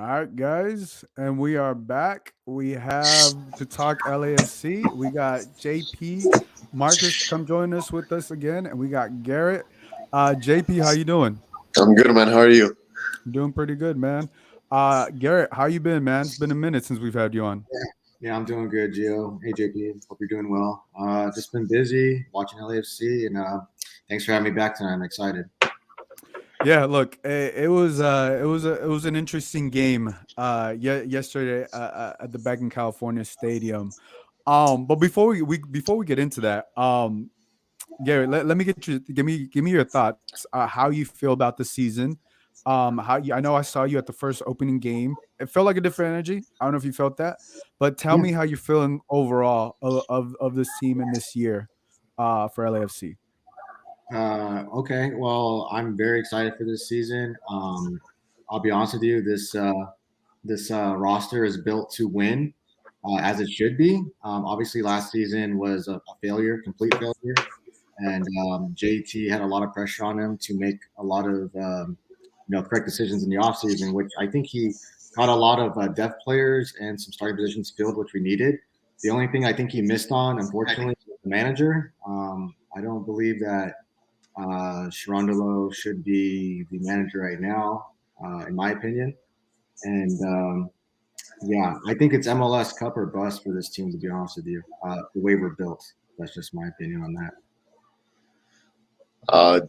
[SPEAKER 1] All right, guys, and we are back. We have to talk LAFC. We got JP Marcus come join us with us again, and we got Garrett. JP, how you doing?
[SPEAKER 6] I'm good, man. How are you?
[SPEAKER 1] I'm doing pretty good, man. Garrett, how you been, man? It's been a minute since we've had you on.
[SPEAKER 7] Yeah, I'm doing good, Gio. Hey, JP. Hope you're doing well. Just been busy watching LAFC, and thanks for having me back tonight. I'm excited.
[SPEAKER 1] Yeah, look, it was an interesting game yesterday at the Back in California Stadium. But before we get into that, Gary, let me give me your thoughts. How you feel about the season? I know I saw you at the first opening game. It felt like a different energy. I don't know if you felt that, but tell me how you're feeling overall of this team in this year for LAFC.
[SPEAKER 7] Okay, well, I'm very excited for this season. I'll be honest with you, this roster is built to win, as it should be. Obviously, last season was a failure, complete failure, and JT had a lot of pressure on him to make a lot of correct decisions in the offseason, which I think he got a lot of depth players and some starting positions filled, which we needed. The only thing I think he missed on, unfortunately, was the manager. I don't believe that Sharondolo should be the manager right now, in my opinion. And I think it's MLS Cup or bust for this team, to be honest with you. The way we're built. That's just my opinion on that.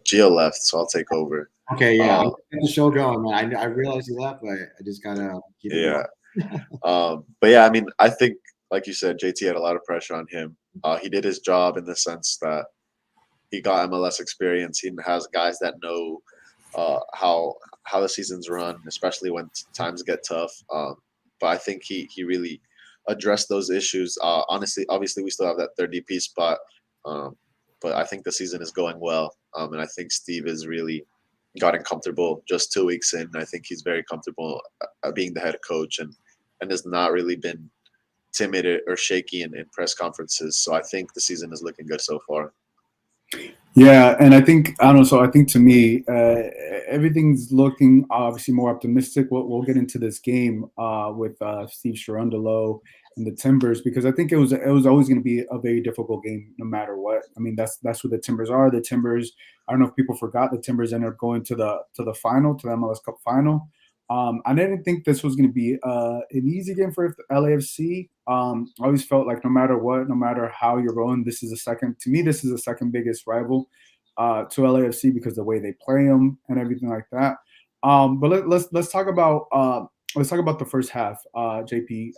[SPEAKER 6] Gio left, so I'll take over.
[SPEAKER 7] Okay, yeah. I'll get the show going, man. I realize he left, but I just gotta keep it going.
[SPEAKER 6] But yeah, I mean, I think, like you said, JT had a lot of pressure on him. He did his job in the sense that he got MLS experience. He has guys that know how the seasons run, especially when times get tough. But I think he really addressed those issues. Honestly, obviously, we still have that third DP spot, but I think the season is going well, and I think Steve is really gotten comfortable just 2 weeks in. I think he's very comfortable being the head coach and has not really been timid or shaky in press conferences. So I think the season is looking good so far.
[SPEAKER 1] Yeah, and I think I don't know. So I think to me, everything's looking obviously more optimistic. We'll get into this game with Steve Cherundolo and the Timbers because I think it was always going to be a very difficult game no matter what. I mean that's what the Timbers are. The Timbers. I don't know if people forgot the Timbers ended up going to the final, to the MLS Cup final. I didn't think this was going to be an easy game for LAFC. I always felt like no matter what, no matter how you're rolling, this is the second biggest rival to LAFC because of the way they play them and everything like that. But let's talk about the first half, JP.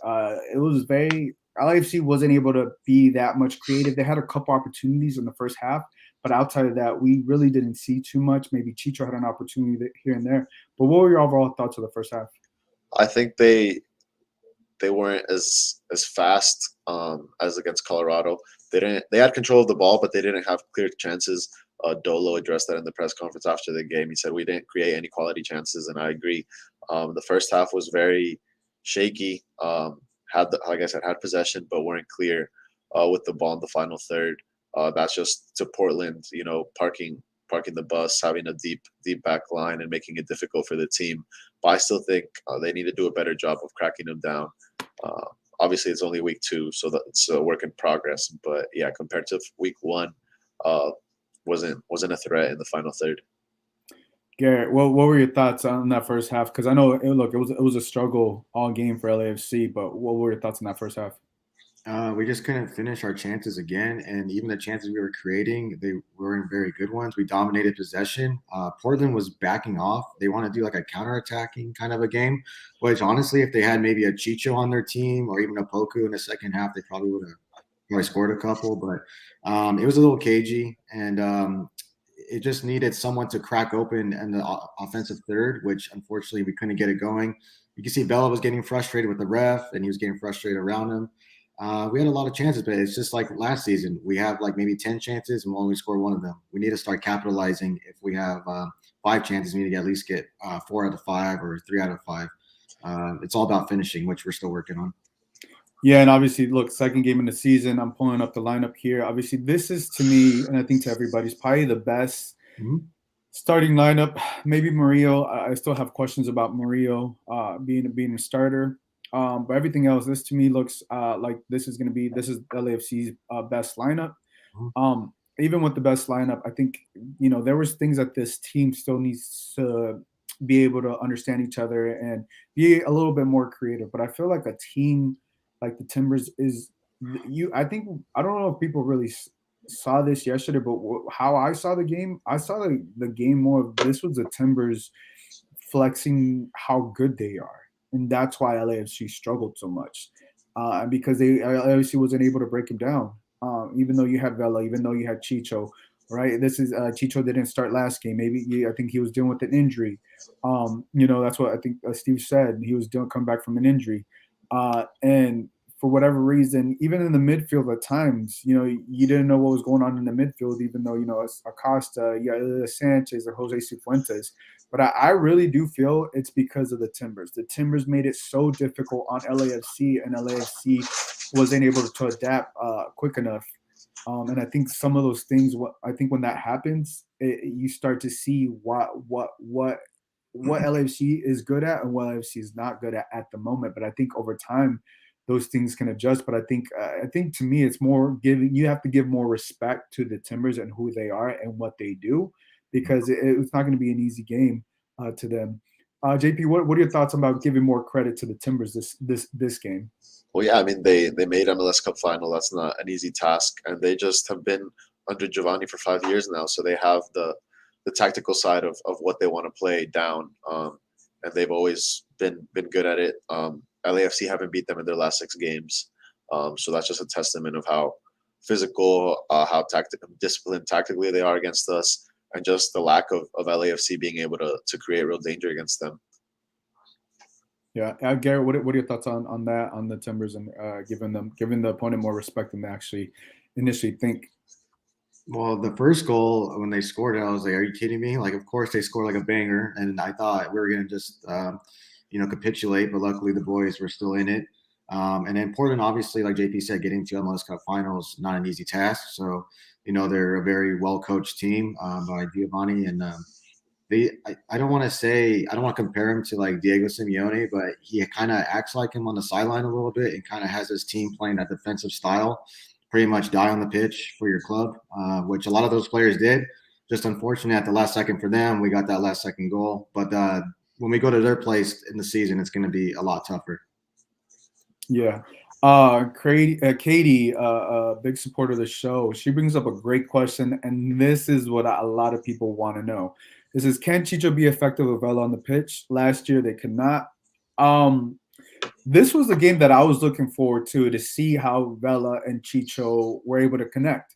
[SPEAKER 1] It was very LAFC wasn't able to be that much creative. They had a couple opportunities in the first half, but outside of that, we really didn't see too much. Maybe Chicho had an opportunity here and there. But what were your overall thoughts of the first half?
[SPEAKER 6] I think they weren't as fast as against Colorado. They had control of the ball, but they didn't have clear chances. Dolo addressed that in the press conference after the game. He said we didn't create any quality chances, and I agree. The first half was very shaky. Like I said, had possession, but weren't clear with the ball in the final third. That's just to Portland, parking the bus, having a deep back line, and making it difficult for the team. But I still think they need to do a better job of cracking them down. Obviously, it's only week 2, so it's a work in progress. But yeah, compared to week 1, wasn't a threat in the final third.
[SPEAKER 1] Garrett, what were your thoughts on that first half? Because I know, it was a struggle all game for LAFC, but what were your thoughts on that first half?
[SPEAKER 7] We just couldn't finish our chances again, and even the chances we were creating, they weren't very good ones. We dominated possession. Portland was backing off. They want to do like a counterattacking kind of a game, which honestly, if they had maybe a Chicho on their team or even a Poku in the second half, they probably would have scored a couple. But it was a little cagey, and it just needed someone to crack open in the offensive third, which unfortunately we couldn't get it going. You can see Bella was getting frustrated with the ref, and he was getting frustrated around him. We had a lot of chances, but it's just like last season. We have like maybe 10 chances and we'll only score one of them. We need to start capitalizing. If we have 5 chances, we need to at least get 4 out of 5 or 3 out of 5. It's all about finishing, which we're still working on.
[SPEAKER 1] Yeah, and obviously, look, second game in the season. I'm pulling up the lineup here. Obviously, this is to me, and I think to everybody's probably the best starting lineup. Maybe Murillo. I still have questions about Murillo being a starter. But everything else, this to me looks like this is LAFC's best lineup. Even with the best lineup, I think there was things that this team still needs to be able to understand each other and be a little bit more creative. But I feel like a team like the Timbers is I don't know if people really saw this yesterday, but how I saw the game, I saw the game more of this was the Timbers flexing how good they are. And that's why LAFC struggled so much because LAFC wasn't able to break him down. Even though you had Vela, even though you had Chicho, right? This is Chicho didn't start last game. Maybe I think he was dealing with an injury. That's what I think Steve said. He was coming back from an injury. And for whatever reason, even in the midfield at times, you didn't know what was going on in the midfield, even though, it's Acosta, Sanchez, or Jose Cifuentes. But I really do feel it's because of the Timbers. The Timbers made it so difficult on LAFC, and LAFC wasn't able to adapt quick enough. And I think some of those things, I think when that happens, you start to see what LAFC is good at and what LAFC is not good at the moment. But I think over time, those things can adjust. But I think to me, it's more you have to give more respect to the Timbers and who they are and what they do, because it's not going to be an easy game to them. JP, what are your thoughts about giving more credit to the Timbers this game?
[SPEAKER 6] Well, yeah, I mean, they made MLS Cup final. That's not an easy task, and they just have been under Giovanni for 5 years now, so they have the tactical side of what they want to play down, and they've always been good at it. LAFC haven't beat them in their last 6 games. So that's just a testament of how physical, how disciplined tactically they are against us, and just the lack of LAFC being able to create real danger against them.
[SPEAKER 1] Yeah, Garrett, what are your thoughts on that, on the Timbers, and giving the opponent more respect than they actually initially think?
[SPEAKER 7] Well, the first goal when they scored it, I was like, "Are you kidding me?" Like, of course they scored like a banger, and I thought we were gonna just, capitulate, but luckily the boys were still in it. And then Portland, obviously, like JP said, getting to MLS Cup finals not an easy task. So, they're a very well coached team by Giovanni, and I don't want to compare him to like Diego Simeone, but he kind of acts like him on the sideline a little bit and kind of has his team playing that defensive style, pretty much die on the pitch for your club, which a lot of those players did. Just unfortunate at the last second for them, we got that last second goal. But when we go to their place in the season, it's going to be a lot tougher.
[SPEAKER 1] Yeah. Katie, big supporter of the show, she brings up a great question, and this is what a lot of people want to know. This is, can Chicho be effective with Vela on the pitch? Last year they could not. This was the game that I was looking forward to see how Vela and Chicho were able to connect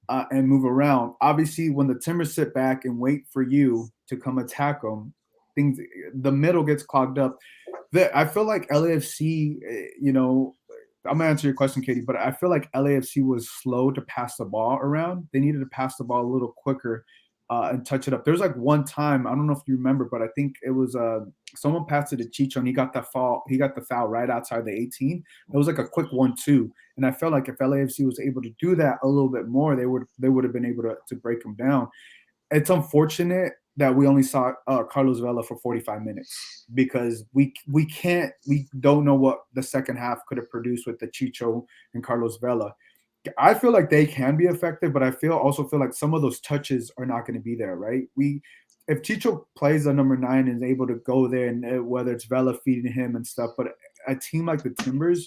[SPEAKER 1] and move around. Obviously, when the Timbers sit back and wait for you to come attack them, the middle gets clogged up. I feel like LAFC, I'm gonna answer your question, Katie, but I feel like LAFC was slow to pass the ball around. They needed to pass the ball a little quicker and touch it up. There's like one time, I don't know if you remember, but I think it was someone passed it to Chicho and he got the foul right outside the 18. It was like a quick 1-2. And I felt like if LAFC was able to do that a little bit more, they would have been able to break them down. It's unfortunate that we only saw Carlos Vela for 45 minutes because we don't know what the second half could have produced with the Chicho and Carlos Vela. I feel like they can be effective, but I also feel like some of those touches are not going to be there, right? If Chicho plays a number 9 and is able to go there, and whether it's Vela feeding him and stuff, but a team like the Timbers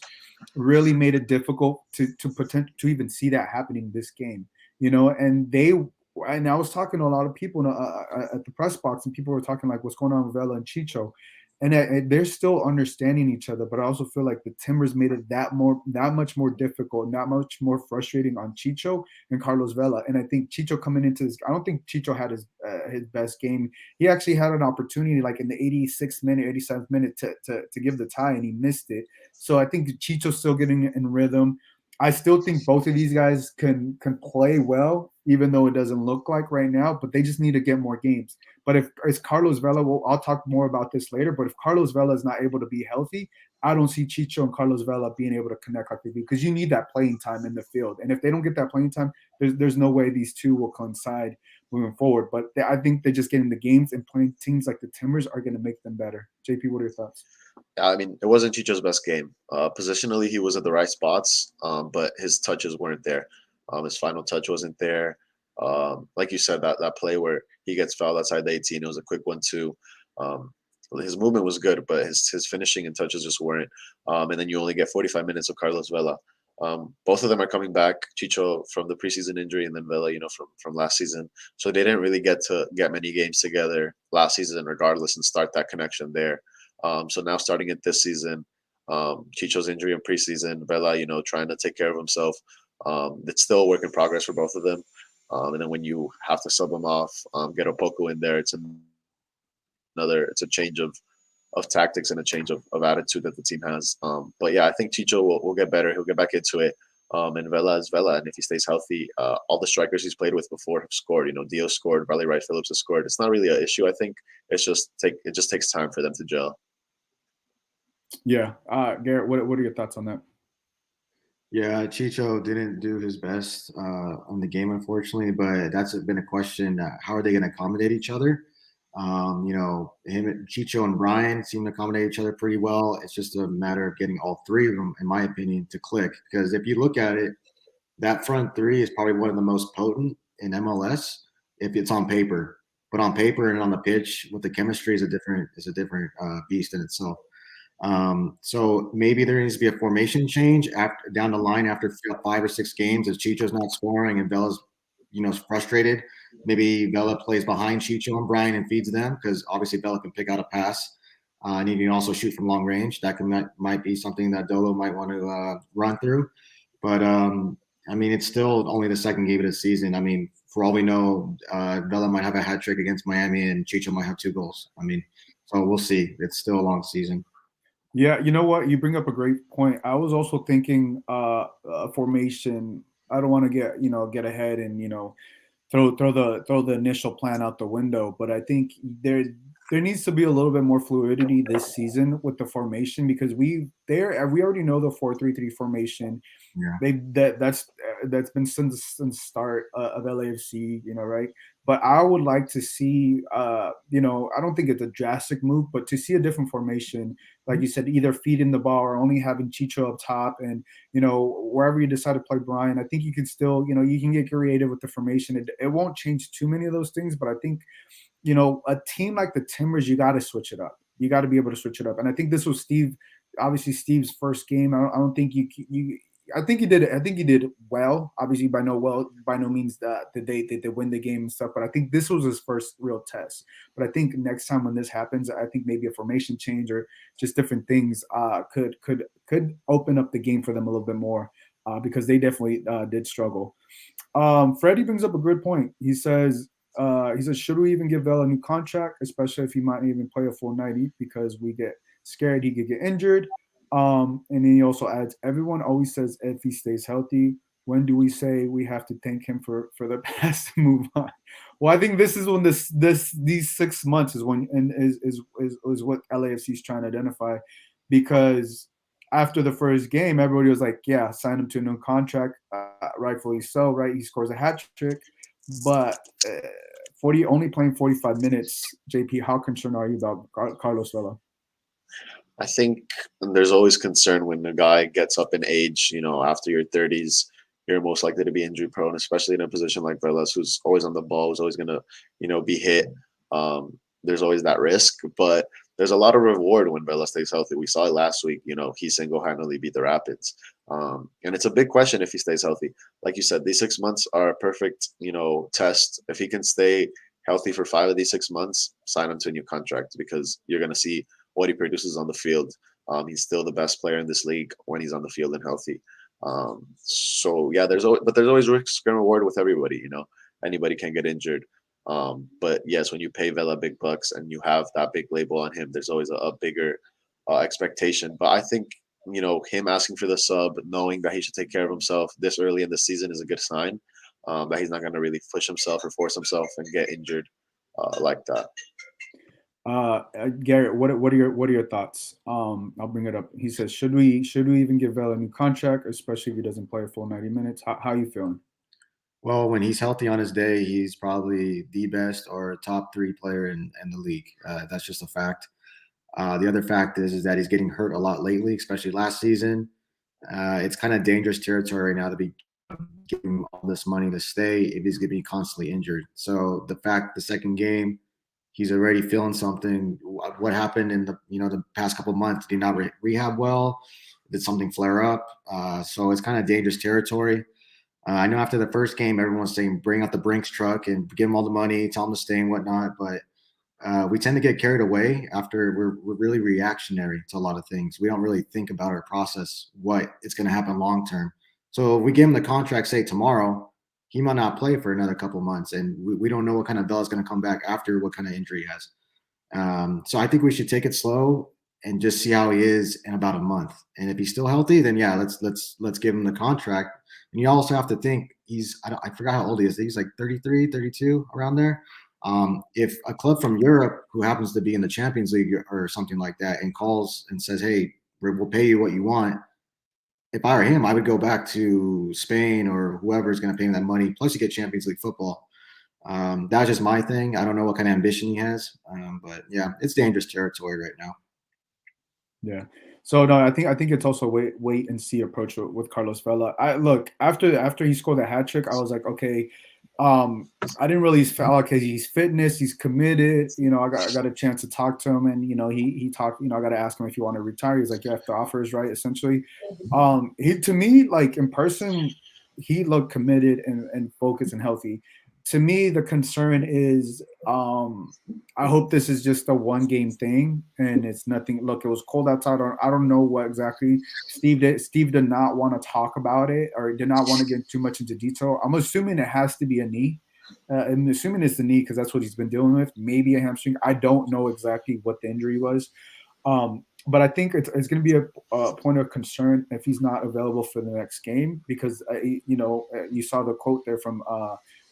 [SPEAKER 1] really made it difficult to even see that happening this game, and I was talking to a lot of people at the press box, and people were talking like, what's going on with Vela and Chicho? And they're still understanding each other, but I also feel like the Timbers made it that much more difficult and that much more frustrating on Chicho and Carlos Vela. And I think Chicho coming into this, I don't think Chicho had his best game. He actually had an opportunity like in the 86th minute, 87th minute to give the tie, and he missed it. So I think Chicho's still getting in rhythm. I still think both of these guys can play well, even though it doesn't look like right now, but they just need to get more games. But if it's Carlos Vela, I'll talk more about this later, but if Carlos Vela is not able to be healthy, I don't see Chicho and Carlos Vela being able to connect like they do, because you need that playing time in the field. And if they don't get that playing time, there's no way these two will coincide moving forward. But I think they're just getting the games, and playing teams like the Timbers are going to make them better. JP, what are your thoughts?
[SPEAKER 6] Yeah, I mean, it wasn't Chicho's best game. Positionally, he was at the right spots, but his touches weren't there. His final touch wasn't there. Like you said, that play where he gets fouled outside the 18, it was a quick 1-2. His movement was good, but his finishing and touches just weren't. And then you only get 45 minutes of Carlos Vela. Both of them are coming back. Chicho from the preseason injury, and then Vela, from last season. So they didn't really get many games together last season, regardless, and start that connection there. So now starting it this season, Chicho's injury in preseason, Vela, trying to take care of himself. It's still a work in progress for both of them. And then when you have to sub them off, get a Poco in there, it's a change of tactics and a change of attitude that the team has. But yeah, I think Chicho will get better. He'll get back into it. And Vela is Vela. And if he stays healthy, all the strikers he's played with before have scored. Dio scored, Riley Wright Phillips has scored. It's not really an issue, I think. It just takes time for them to gel.
[SPEAKER 1] Yeah. Garrett, what are your thoughts on that?
[SPEAKER 7] Yeah, Chicho didn't do his best on the game, unfortunately, but that's been a question. How are they going to accommodate each other? Chicho and Brian seem to accommodate each other pretty well. It's just a matter of getting all three of them, in my opinion, to click. Because if you look at it, that front three is probably one of the most potent in MLS if it's on paper. But on paper and on the pitch, with the chemistry is a different beast in itself. So maybe there needs to be a formation change down the line after 5 or 6 games as Chicho's not scoring and Vela's frustrated. Maybe Vela plays behind Chicho and Brian and feeds them, because obviously Vela can pick out a pass. and he can also shoot from long range. That might be something that Dolo might want to run through. But I mean, it's still only the second game of the season. I mean, for all we know, Vela might have a hat trick against Miami, and Chicho might have 2 goals. I mean, so we'll see. It's still a long season.
[SPEAKER 1] Yeah, you know what? You bring up a great point. I was also thinking formation. I don't want to get ahead and throw the initial plan out the window, but I think there needs to be a little bit more fluidity this season with the formation because we already know the 4-3-3 formation.
[SPEAKER 7] Yeah.
[SPEAKER 1] That's been since the start of LAFC, right? But I would like to see, I don't think it's a drastic move, but to see a different formation, like you said, either feeding the ball or only having Chicho up top, and wherever you decide to play Brian, I think you can still, you can get creative with the formation. It won't change too many of those things, but I think, a team like the Timbers, you got to switch it up. You got to be able to switch it up, and I think this was obviously Steve's first game. I don't think you. I think he did. I think he did well. Obviously, by no means that they win the game and stuff. But I think this was his first real test. But I think next time when this happens, I think maybe a formation change or just different things could open up the game for them a little bit more because they definitely did struggle. Freddie brings up a good point. He says, should we even give Vela a new contract, especially if he might even play a full 90 because we get scared he could get injured. And then he also adds, everyone always says if he stays healthy, when do we say we have to thank him for the past to move on? Well, I think this is when these 6 months is when and is what LAFC is trying to identify, because after the first game, everybody was like, yeah, sign him to a new contract, rightfully so, right? He scores a hat trick, but only playing 45 minutes. JP, how concerned are you about Carlos Vela?
[SPEAKER 6] I think there's always concern when a guy gets up in age, after your 30s, you're most likely to be injury prone, especially in a position like Velas, who's always on the ball, who's always going to, be hit. There's always that risk, but there's a lot of reward when Vela stays healthy. We saw it last week, he single-handedly beat the Rapids. And it's a big question if he stays healthy. Like you said, these 6 months are a perfect, test. If he can stay healthy for 5 of these 6 months, sign him to a new contract because you're going to see what he produces on the field. He's still the best player in this league when he's on the field and healthy. So yeah, there's always risk and reward with everybody. Anybody can get injured. But yes, when you pay Vela big bucks and you have that big label on him, there's always a bigger expectation. But I think him asking for the sub, knowing that he should take care of himself this early in the season is a good sign. That he's not going to really push himself or force himself and get injured like that.
[SPEAKER 1] Garrett, what are your thoughts? I'll bring it up. He says, should we even give Vela a new contract, especially if he doesn't play a full 90 minutes? How are you feeling?
[SPEAKER 7] Well, when he's healthy on his day, he's probably the best or top 3 player in the league. That's just a fact. The other fact is that he's getting hurt a lot lately, especially last season. It's kind of dangerous territory now to be giving him all this money to stay if he's going to be constantly injured. So the second game, he's already feeling something. What happened in the past couple of months? Did he not rehab well? Did something flare up? So it's kind of dangerous territory. I know after the first game, everyone's saying bring out the Brinks truck and give him all the money, tell him to stay and whatnot. But we tend to get carried away after we're really reactionary to a lot of things. We don't really think about our process, what it's going to happen long term. So if we give him the contract, say tomorrow, he might not play for another couple of months, and we don't know what kind of Vela is going to come back after, what kind of injury he has. So I think we should take it slow and just see how he is in about a month. And if he's still healthy, then yeah, let's give him the contract. And you also have to think I forgot how old he is. He's like 33, 32, around there. If a club from Europe who happens to be in the Champions League or something like that and calls and says, hey, we'll pay you what you want, if I were him, I would go back to Spain or whoever is going to pay him that money. Plus, you get Champions League football. That's just my thing. I don't know what kind of ambition he has, but yeah, it's dangerous territory right now.
[SPEAKER 1] Yeah. So no, I think it's also wait and see approach with Carlos Vela. Look, after he scored that hat trick, I was like, okay. I didn't really feel like he's fitness, he's committed. I got a chance to talk to him, and he talked. I got to ask him if he want to retire. He's like, yeah, if the offer is right, essentially. He, to me, like in person, he looked committed and focused and healthy. to me, the concern is I hope this is just a one game thing and it's nothing. Look, it was cold outside. I don't know what exactly Steve did. Steve did not want to talk about it or did not want to get too much into detail. I'm assuming it has to be a knee. I'm assuming it's the knee because that's what he's been dealing with. Maybe a hamstring. I don't know exactly what the injury was. But I think it's going to be a point of concern if he's not available for the next game because, you saw the quote there from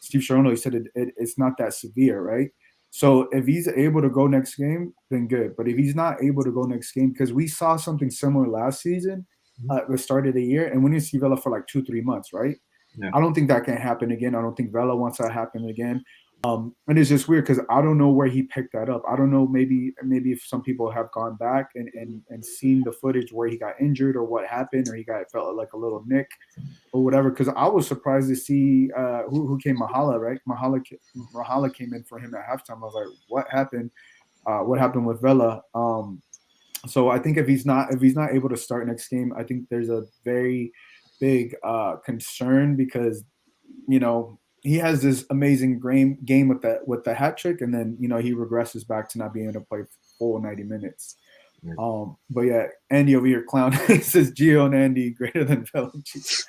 [SPEAKER 1] Steve Sharono. He said it's not that severe, right? So if he's able to go next game, then good. But if he's not able to go next game, because we saw something similar last season at the start of the year, and we didn't see Vela for like 2-3 months, right?
[SPEAKER 7] Yeah.
[SPEAKER 1] I don't think that can happen again. I don't think Vela wants that to happen again. And it's just weird because I don't know where he picked that up. I don't know. Maybe if some people have gone back and seen the footage where he got injured or what happened, or he felt like a little nick or whatever. Because I was surprised to see who came Mahala, right? Mahala came in for him at halftime. I was like, what happened? What happened with Vela? So I think if he's not able to start next game, I think there's a very big concern because he has this amazing game with the hat trick, and then he regresses back to not being able to play full 90 minutes. But yeah, Andy over here clown says Gio and Andy greater than Belichick,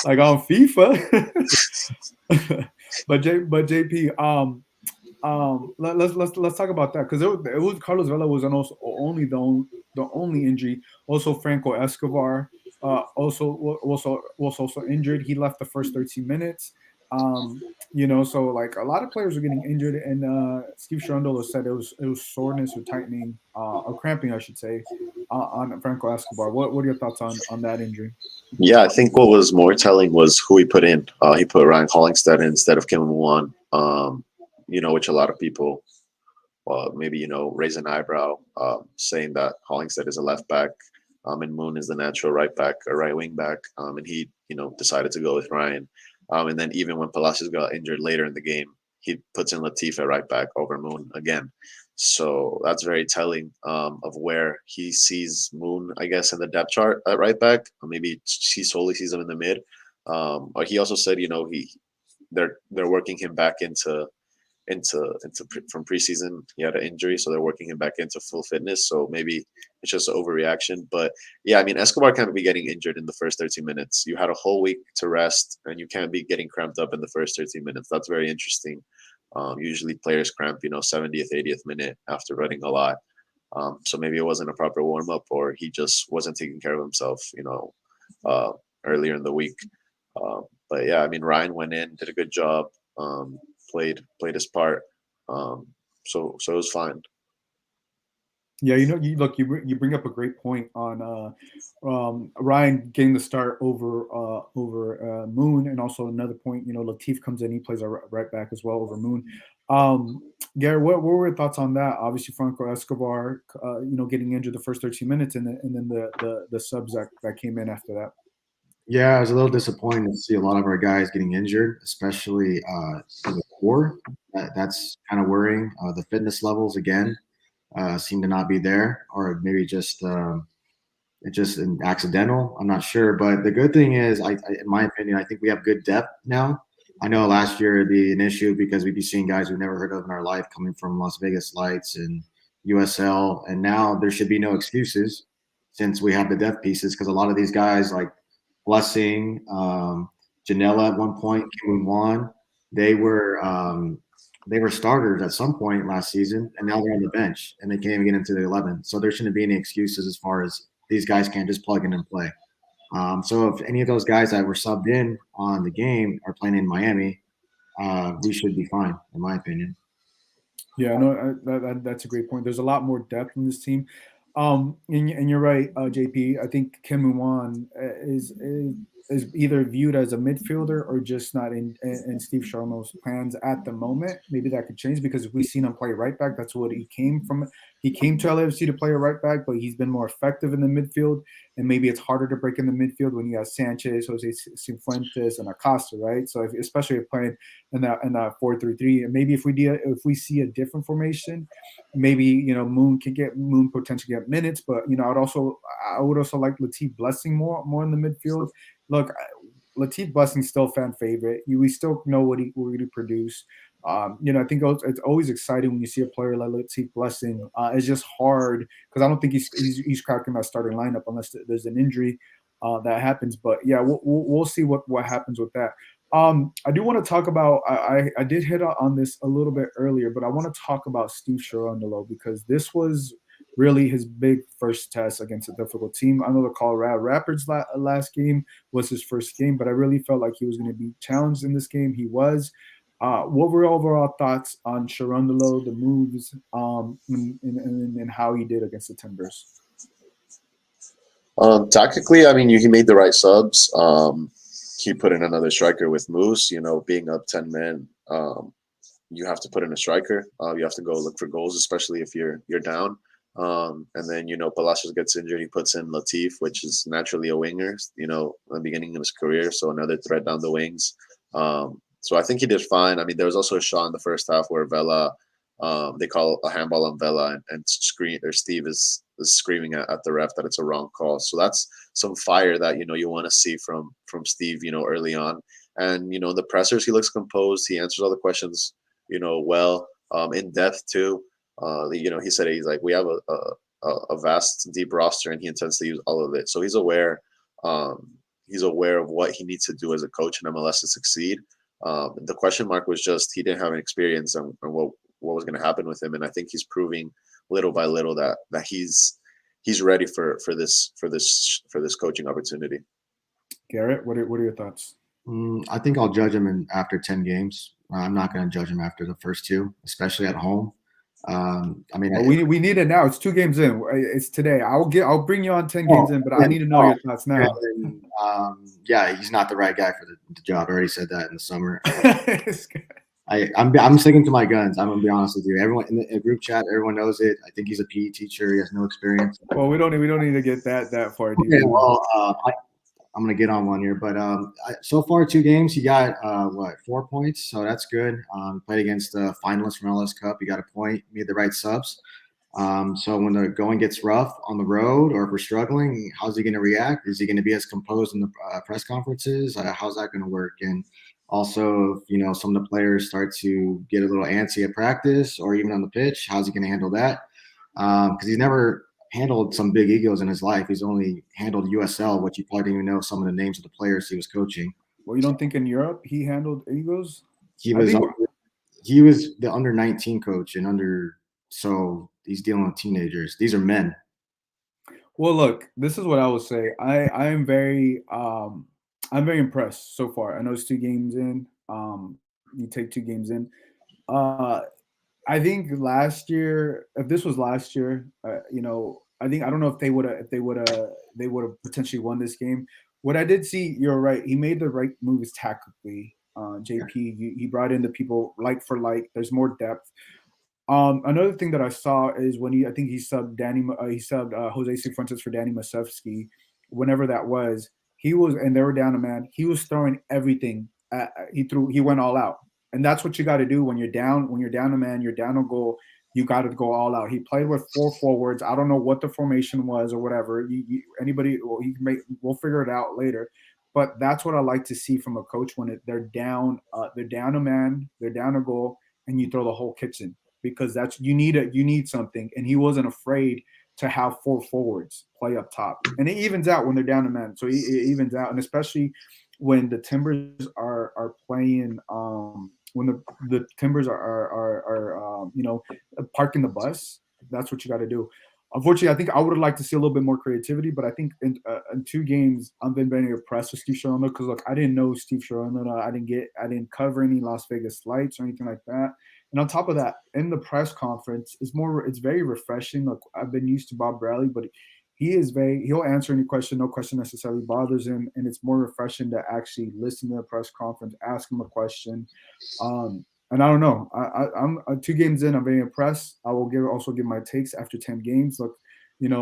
[SPEAKER 1] like on FIFA. but JP, let's talk about that because it was Carlos Vela was also only the only injury. Also Franco Escobar was also injured. He left the first 13 minutes. So like a lot of players are getting injured, and Steve Cherundolo said it was soreness or tightening or cramping, I should say, on Franco Escobar. What are your thoughts on that injury?
[SPEAKER 6] Yeah, I think what was more telling was who he put in. He put Ryan Hollingstead in instead of Kim Wan, which a lot of people maybe raise an eyebrow, saying that Hollingstead is a left back, and Moon is the natural right back or right wing back, and he decided to go with Ryan. And then even when Palacios got injured later in the game, he puts in Latif at right back over Moon again. So that's very telling of where he sees Moon, I guess, in the depth chart at right back. Or maybe he solely sees him in the mid. Or he also said, they're working him back into from preseason. He had an injury, so they're working him back into full fitness. So maybe it's just an overreaction. But yeah, I mean, Escobar can't be getting injured in the first 13 minutes. You had a whole week to rest, and you can't be getting cramped up in the first 13 minutes. That's very interesting. Usually players cramp, 70th, 80th minute after running a lot. So maybe it wasn't a proper warm up, or he just wasn't taking care of himself, earlier in the week. But yeah, I mean, Ryan went in, did a good job. Played his part, so it was fine.
[SPEAKER 1] Yeah, you bring up a great point on Ryan getting the start over Moon, and also another point. Latif comes in, he plays a right back as well over Moon. Gary, what were your thoughts on that? Obviously, Franco Escobar, getting injured the first 13 minutes, and then the subs that came in after that.
[SPEAKER 7] Yeah, I was a little disappointed to see a lot of our guys getting injured, especially in the core. That's kind of worrying. The fitness levels again seem to not be there, or maybe just it's just an accidental. I'm not sure, but the good thing is, in my opinion, I think we have good depth now. I know last year it'd be an issue because we'd be seeing guys we've never heard of in our life coming from Las Vegas Lights and USL, and now there should be no excuses since we have the depth pieces because a lot of these guys like Blessing, Janela at one point, Kim Wan, they were starters at some point last season, and now they're on the bench and they can't even get into the 11. So there shouldn't be any excuses as far as these guys can't just plug in and play. So if any of those guys that were subbed in on the game are playing in Miami, we should be fine, in my opinion.
[SPEAKER 1] Yeah, no, that's a great point. There's a lot more depth in this team. And you're right, JP. I think Kim Wan is either viewed as a midfielder or just not in Steve Sharmo's plans at the moment. Maybe that could change because we've seen him play right back. That's what he came from. He came to LAFC to play a right back, but he's been more effective in the midfield. And maybe it's harder to break in the midfield when you have Sanchez, Jose Cifuentes, and Acosta, right? So especially if playing in that 4-3-3, and maybe if we see a different formation, maybe Moon potentially get minutes, but I would also like Latif Blessing more in the midfield. Look, Latif Blessing's still fan favorite. We still know what he produced. I think it's always exciting when you see a player like Latif Blessing. It's just hard because I don't think he's cracking that starting lineup unless there's an injury that happens. But yeah, we'll see what happens with that. I do want to talk about. I did hit on this a little bit earlier, but I want to talk about Steve Cherundolo because this was really his big first test against a difficult team. I know the Colorado Rapids last game was his first game, but I really felt like he was going to be challenged in this game. He was. What were your overall thoughts on Cherundolo, the moves, and how he did against the Timbers?
[SPEAKER 6] Tactically, I mean, he made the right subs. He put in another striker with Moose. Being up 10 men, you have to put in a striker. You have to go look for goals, especially if you're down. And then Palacios gets injured. He puts in Latif, which is naturally a winger. At the beginning of his career, so another threat down the wings. So I think he did fine. I mean, there was also a shot in the first half where Vela, they call a handball on Vela, and Steve is screaming at the ref that it's a wrong call. So that's some fire that you want to see from Steve, early on. And the pressers, he looks composed. He answers all the questions, well, in depth too. He said he's like, we have a vast, deep roster, and he intends to use all of it. So he's aware. He's aware of what he needs to do as a coach in MLS to succeed. The question mark was just he didn't have an experience on what was going to happen with him, and I think he's proving little by little that he's ready for this coaching opportunity.
[SPEAKER 1] Garrett, what are your thoughts?
[SPEAKER 7] I think I'll judge him after 10 games. I'm not going to judge him after the first two, especially at home.
[SPEAKER 1] We need it now. It's 2 games in. It's today. I'll bring you on 10 games in, but I need to know your thoughts now.
[SPEAKER 7] He's not the right guy for the job. I already said that in the summer. I'm sticking to my guns. I'm gonna be honest with you. Everyone in the group chat, everyone knows it. I think he's a PE teacher. He has no experience.
[SPEAKER 1] Well, we don't need to get that far.
[SPEAKER 7] Okay, well, I'm gonna get on one here, but so far 2 games, he got 4 points, so that's good. Played against the finalists from LS Cup, he got a point, made the right subs. So when the going gets rough on the road, or if we're struggling, how's he gonna react? Is he gonna be as composed in the press conferences? How's that gonna work? And also, if some of the players start to get a little antsy at practice or even on the pitch, how's he gonna handle that? Because he's never handled some big egos in his life. He's only handled USL, which you probably didn't even know some of the names of the players he was coaching.
[SPEAKER 1] Well, you don't think in Europe he handled egos?
[SPEAKER 7] He was the under 19 coach, and so he's dealing with teenagers. These are men.
[SPEAKER 1] Well, look, this is what I will say. I'm very impressed so far. I know it's 2 games in. You take 2 games in. I think last year, if this was last year, I don't know if they would have potentially won this game. What I did see, you're right. He made the right moves tactically. JP, he brought in the people like for like. There's more depth. Another thing that I saw is when he subbed Jose Cifuentes for Danny Masevsky, whenever that was. He was, and they were down a man. He was throwing everything. He went all out. And that's what you got to do when you're down. When you're down a man, you're down a goal. You got to go all out. He played with 4 forwards. I don't know what the formation was or whatever. We'll figure it out later. But that's what I like to see from a coach when they're down a man, they're down a goal, and you throw the whole kitchen because you need something. And he wasn't afraid to have 4 forwards play up top, and it evens out when they're down a man. So it evens out, and especially when the Timbers are playing. When the Timbers are parking the bus, that's what you got to do. Unfortunately, I think I would have liked to see a little bit more creativity, but I think in 2 games, I've been very impressed with Steve Cherundolo because look, I didn't know Steve Cherundolo. I didn't cover any Las Vegas lights or anything like that. And on top of that, in the press conference, it's very refreshing. Look, I've been used to Bob Bradley, but he'll answer any question. No question necessarily bothers him. And it's more refreshing to actually listen to the press conference, ask him a question. And I don't know. I'm 2 games in. I'm very impressed. I will also give my takes after 10 games. Look,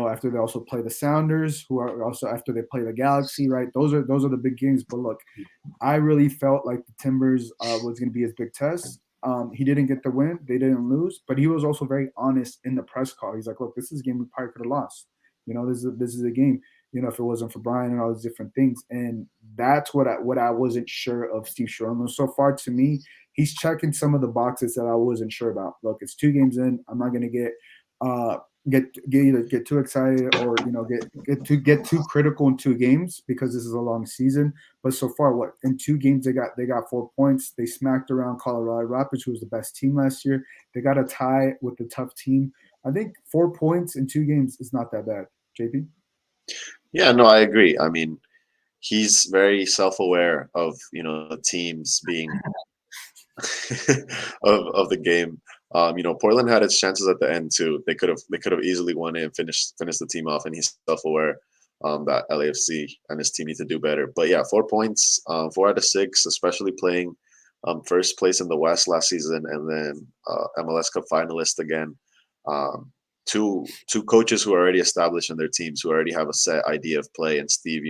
[SPEAKER 1] after they also play the Sounders, who are also after they play the Galaxy, right? Those are the big games. But look, I really felt like the Timbers was going to be his big test. He didn't get the win. They didn't lose. But he was also very honest in the press call. He's like, look, this is a game we probably could have lost. This is a game. if it wasn't for Brian and all these different things. And that's what I wasn't sure of Steve Sherman. So far, to me, he's checking some of the boxes that I wasn't sure about. Look, it's 2 games in. I'm not going to get too excited or get too critical in 2 games because this is a long season. But so far, what in 2 games they got 4 points. They smacked around Colorado Rapids, who was the best team last year. They got a tie with the tough team. I think 4 points in 2 games is not that bad. JP?
[SPEAKER 6] Yeah, no, I agree. I mean, he's very self-aware of the teams being of the game. Portland had its chances at the end too. They could have easily won it and finished the team off, and he's self-aware that LAFC and his team need to do better. But yeah, 4 points, 4 out of 6, especially playing first place in the West last season, and then MLS Cup finalist again. Two coaches who are already established in their teams, who already have a set idea of play, and Steve,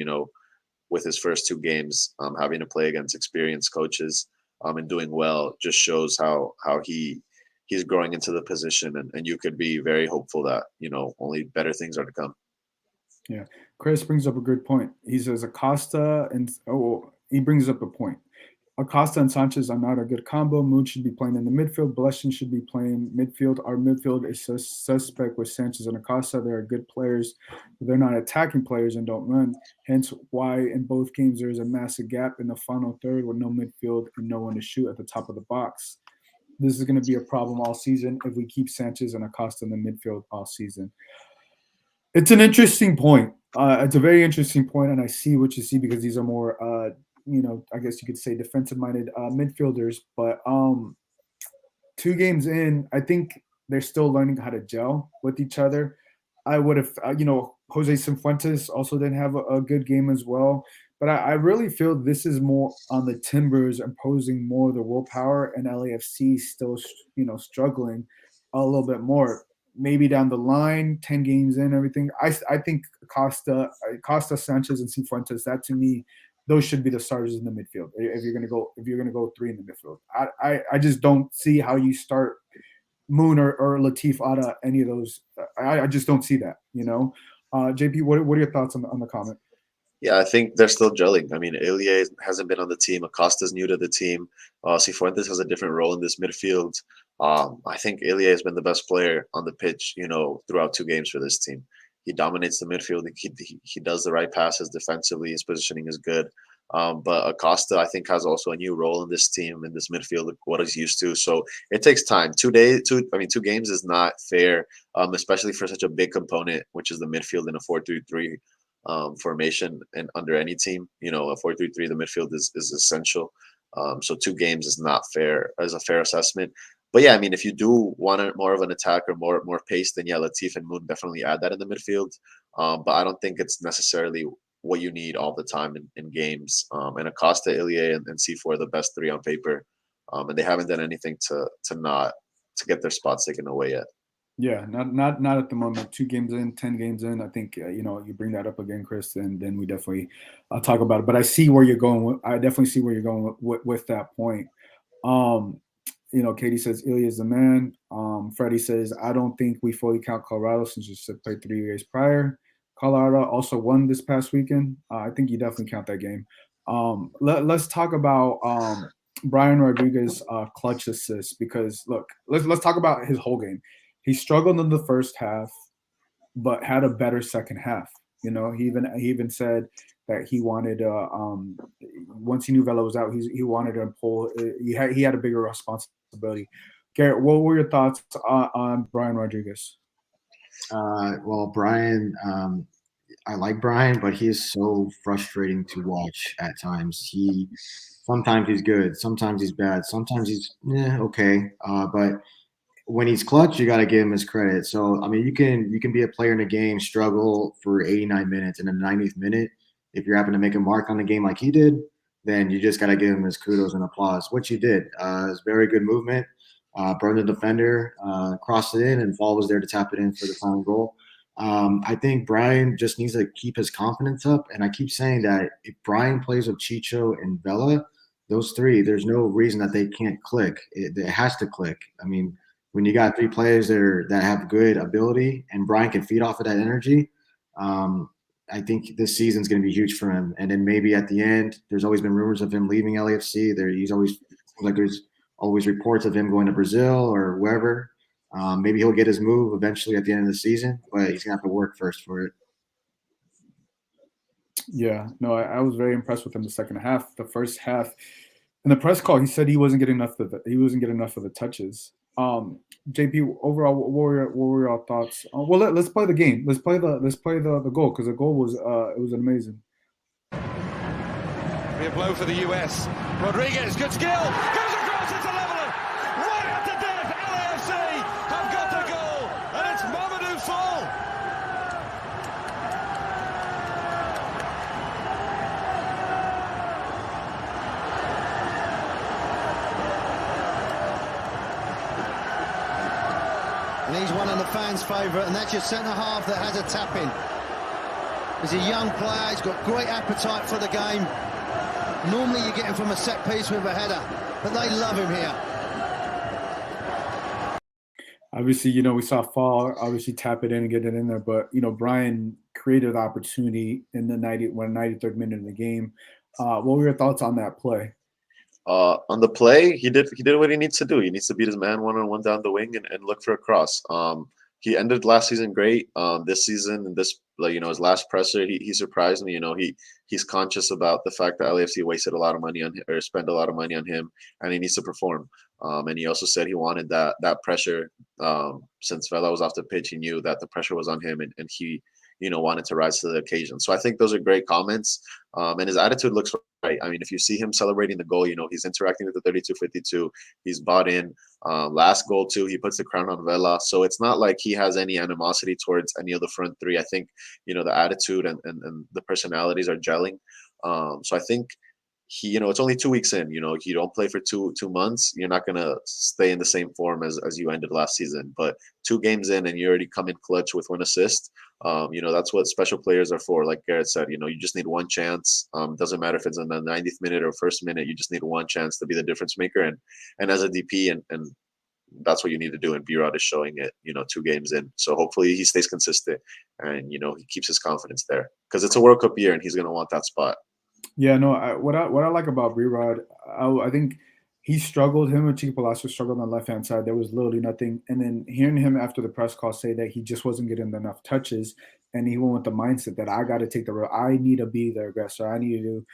[SPEAKER 6] with his first 2 games, having to play against experienced coaches and doing well, just shows how he's growing into the position, and you could be very hopeful that only better things are to come.
[SPEAKER 1] Yeah, Chris brings up a good point. He says Acosta he brings up a point. Acosta and Sanchez are not a good combo. Moon should be playing in the midfield. Blessing should be playing midfield. Our midfield is suspect with Sanchez and Acosta. They are good players, but they're not attacking players and don't run. Hence why in both games there is a massive gap in the final third with no midfield and no one to shoot at the top of the box. This is going to be a problem all season if we keep Sanchez and Acosta in the midfield all season. It's an interesting point. It's a very interesting point, and I see what you see because these are more I guess you could say defensive-minded midfielders. But 2 games in, I think they're still learning how to gel with each other. I would have, Jose Cifuentes also didn't have a good game as well. But I really feel this is more on the Timbers imposing more of the willpower, and LAFC still, struggling a little bit more. Maybe down the line, 10 games in, everything. I think Costa, Sanchez, and Cifuentes. That to me, those should be the starters in the midfield. If you're gonna go 3 in the midfield, I just don't see how you start Moon or Latif out of any of those. I just don't see that. JP, what are your thoughts on the comment?
[SPEAKER 6] Yeah, I think they're still gelling. I mean, Ilie hasn't been on the team. Acosta's new to the team. Cifuentes has a different role in this midfield. I think Ilie has been the best player on the pitch, throughout 2 games for this team. He dominates the midfield. He does the right passes defensively. His positioning is good. But Acosta, I think, has also a new role in this team, in this midfield, what he's used to. So it takes time. 2 games is not fair, especially for such a big component, which is the midfield in a 4-3-3 formation, and under any team. A 4-3-3, the midfield is essential. So 2 games is not fair as a fair assessment. But yeah, I mean, if you do want more of an attack or more pace, then yeah, Latif and Moon definitely add that in the midfield. But I don't think it's necessarily what you need all the time in games. And Acosta, Ilie, and C4 are the best 3 on paper, and they haven't done anything to get their spots taken away yet.
[SPEAKER 1] Yeah, not at the moment. 2 games in, 10 games in. I think you bring that up again, Chris, and then we definitely talk about it. But I see where you're going. I definitely see where you're going with that point. Katie says Ilya is the man. Freddie says I don't think we fully count Colorado since you played 3 years prior. Colorado also won this past weekend. I think you definitely count that game. Let's talk about Brian Rodriguez clutch assist, because look, let's talk about his whole game. He struggled in the first half, but had a better second half. He even said that he wanted once he knew Vela was out, he wanted to pull. He had a bigger responsibility. Garrett, what were your thoughts on Brian Rodriguez?
[SPEAKER 7] Well, Brian, I like Brian, but he's so frustrating to watch at times. Sometimes he's good, sometimes he's bad, sometimes he's okay. But when he's clutch, you got to give him his credit. So I mean, you can be a player in a game, struggle for 89 minutes, and in the 90th minute, if you're having to make a mark on the game like he did, then you just got to give him his kudos and applause. What you did is very good movement. Burned the defender, crossed it in, and Fall was there to tap it in for the final goal. I think Brian just needs to keep his confidence up. And I keep saying that if Brian plays with Chicho and Vela, those 3, there's no reason that they can't click. It has to click. I mean, when you got 3 players that have good ability and Brian can feed off of that energy, I think this season's going to be huge for him. And then maybe at the end, there's always been rumors of him leaving LAFC. There's always reports of him going to Brazil or wherever. Maybe he'll get his move eventually at the end of the season, but he's going to have to work first for it.
[SPEAKER 1] Yeah, no, I was very impressed with him the second half. The first half, in the press call, he said he wasn't getting enough of the touches. JP, overall, what were your thoughts? Well, let's play the game. Let's play the goal, because the goal was it was amazing.
[SPEAKER 5] Be a blow for the US. Rodriguez, good skill. Goes across, it's a leveler. Right at the death. LAFC have got the goal, and it's Mamadou Fall.
[SPEAKER 8] And he's one of the fans' favourite, and that's your centre-half that has a tap-in. He's a young player, he's got great appetite for the game. Normally you get him from a set piece with a header, but they love him here.
[SPEAKER 1] Obviously, we saw Fall obviously tap it in and get it in there, but Brian created the opportunity in the 93rd minute of the game. What were your thoughts on that play?
[SPEAKER 6] On the play, he did what he needs to do. He needs to beat his man one-on-one down the wing and look for a cross. He ended last season great. This season, and his last presser, he surprised me. He's conscious about the fact that LAFC wasted a lot of money on him, or spent a lot of money on him, and he needs to perform. And he also said he wanted that pressure. Since Vela was off the pitch, he knew that the pressure was on him, and he wanted to rise to the occasion. So I think those are great comments. And his attitude looks right. I mean, if you see him celebrating the goal, he's interacting with the 32-52. He's bought in. Last goal too, he puts the crown on Vela. So it's not like he has any animosity towards any of the front three. I think, the attitude and the personalities are gelling. So I think it's only 2 weeks in. You don't play for two months, you're not gonna stay in the same form as you ended last season. But 2 games in, and you already come in clutch with 1 assist. That's what special players are for. Like Garrett said, you just need 1 chance. Doesn't matter if it's in the 90th minute or first minute. You just need 1 chance to be the difference maker. And as a DP, and that's what you need to do. And B-Rod is showing it. 2 games in. So hopefully he stays consistent, and he keeps his confidence there, because it's a World Cup year, and he's gonna want that spot.
[SPEAKER 1] Yeah, no. What I like about B-Rod, I think he struggled. Him and Chico Palacio struggled on the left hand side. There was literally nothing. And then hearing him after the press call say that he just wasn't getting enough touches, and he went with the mindset that I got to take the role. I need to be the aggressor. I need to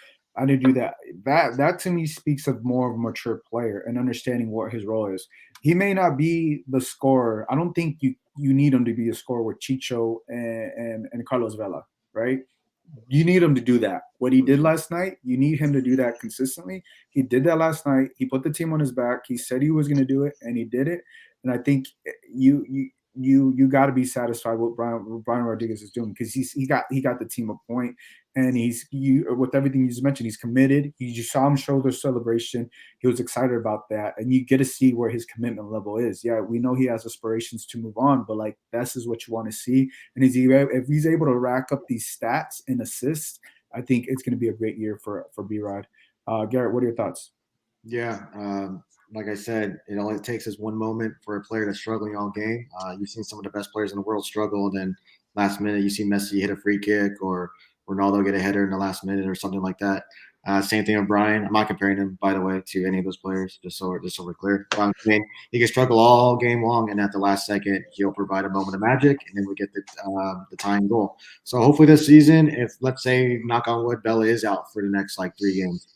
[SPEAKER 1] do that. That to me speaks of more of a mature player and understanding what his role is. He may not be the scorer. I don't think you need him to be a scorer with Chicho and Carlos Vela, right? You need him to do that. What he did last night, you need him to do that consistently. He did that last night. He put the team on his back. He said he was going to do it, and he did it. And I think you got to be satisfied with what Brian Rodriguez is doing, because he got the team a point, and with everything you just mentioned, he's committed. You just saw him show the celebration. He was excited about that, and you get to see where his commitment level is. Yeah, we know he has aspirations to move on, but this is what you want to see. And if he's able to rack up these stats and assists, I think it's going to be a great year for B-Rod. Garrett, what are your thoughts?
[SPEAKER 7] Yeah, like I said, all it takes is 1 moment for a player that's struggling all game. You've seen some of the best players in the world struggle, and then last minute you see Messi hit a free kick, or Ronaldo get a header in the last minute or something like that. Same thing with Brian. I'm not comparing him, by the way, to any of those players, just so we're clear. I mean, he can struggle all game long, and at the last second, he'll provide a moment of magic, and then we get the tying goal. So hopefully this season, if, let's say, knock on wood, Bella is out for the next 3 games,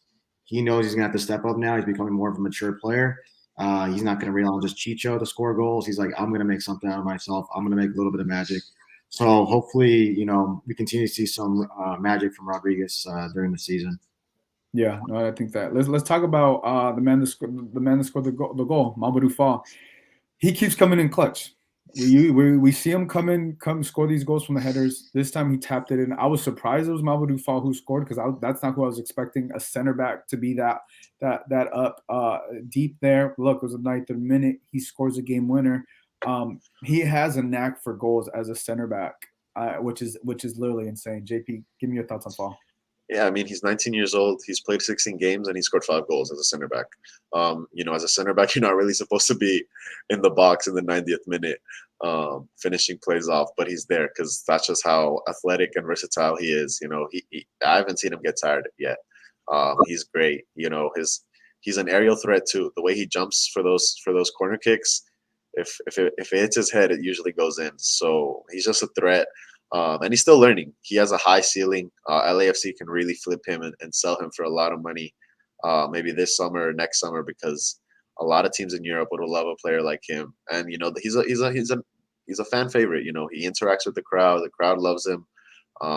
[SPEAKER 7] he knows he's going to have to step up now. He's becoming more of a mature player. He's not going to rely on just Chicho to score goals. He's like, I'm going to make something out of myself. I'm going to make a little bit of magic. So hopefully, we continue to see some magic from Rodriguez during the season.
[SPEAKER 1] Yeah, no, I think that. Let's talk about the man that scored the goal, Mamadou Fall. He keeps coming in clutch. We see him come score these goals from the headers. This time he tapped it in. I was surprised it was Mamadou Fall who scored, because that's not who I was expecting. A center back to be that up deep there. Look, it was the 9th minute. He scores a game winner. He has a knack for goals as a center back, which is literally insane. JP, give me your thoughts on Fall.
[SPEAKER 6] Yeah, I mean, he's 19 years old. He's played 16 games, and he scored 5 goals as a center back. As a center back, you're not really supposed to be in the box in the 90th minute. finishing plays off, but he's there because that's just how athletic and versatile he is. I haven't seen him get tired yet. He's great. He's an aerial threat too. The way he jumps for those corner kicks, if it hits his head, it usually goes in. So he's just a threat. And he's still learning. He has a high ceiling. LAFC can really flip him and sell him for a lot of money, maybe this summer or next summer, because a lot of teams in Europe would love a player like him. And he's a fan favorite. He interacts with the crowd. The crowd loves him.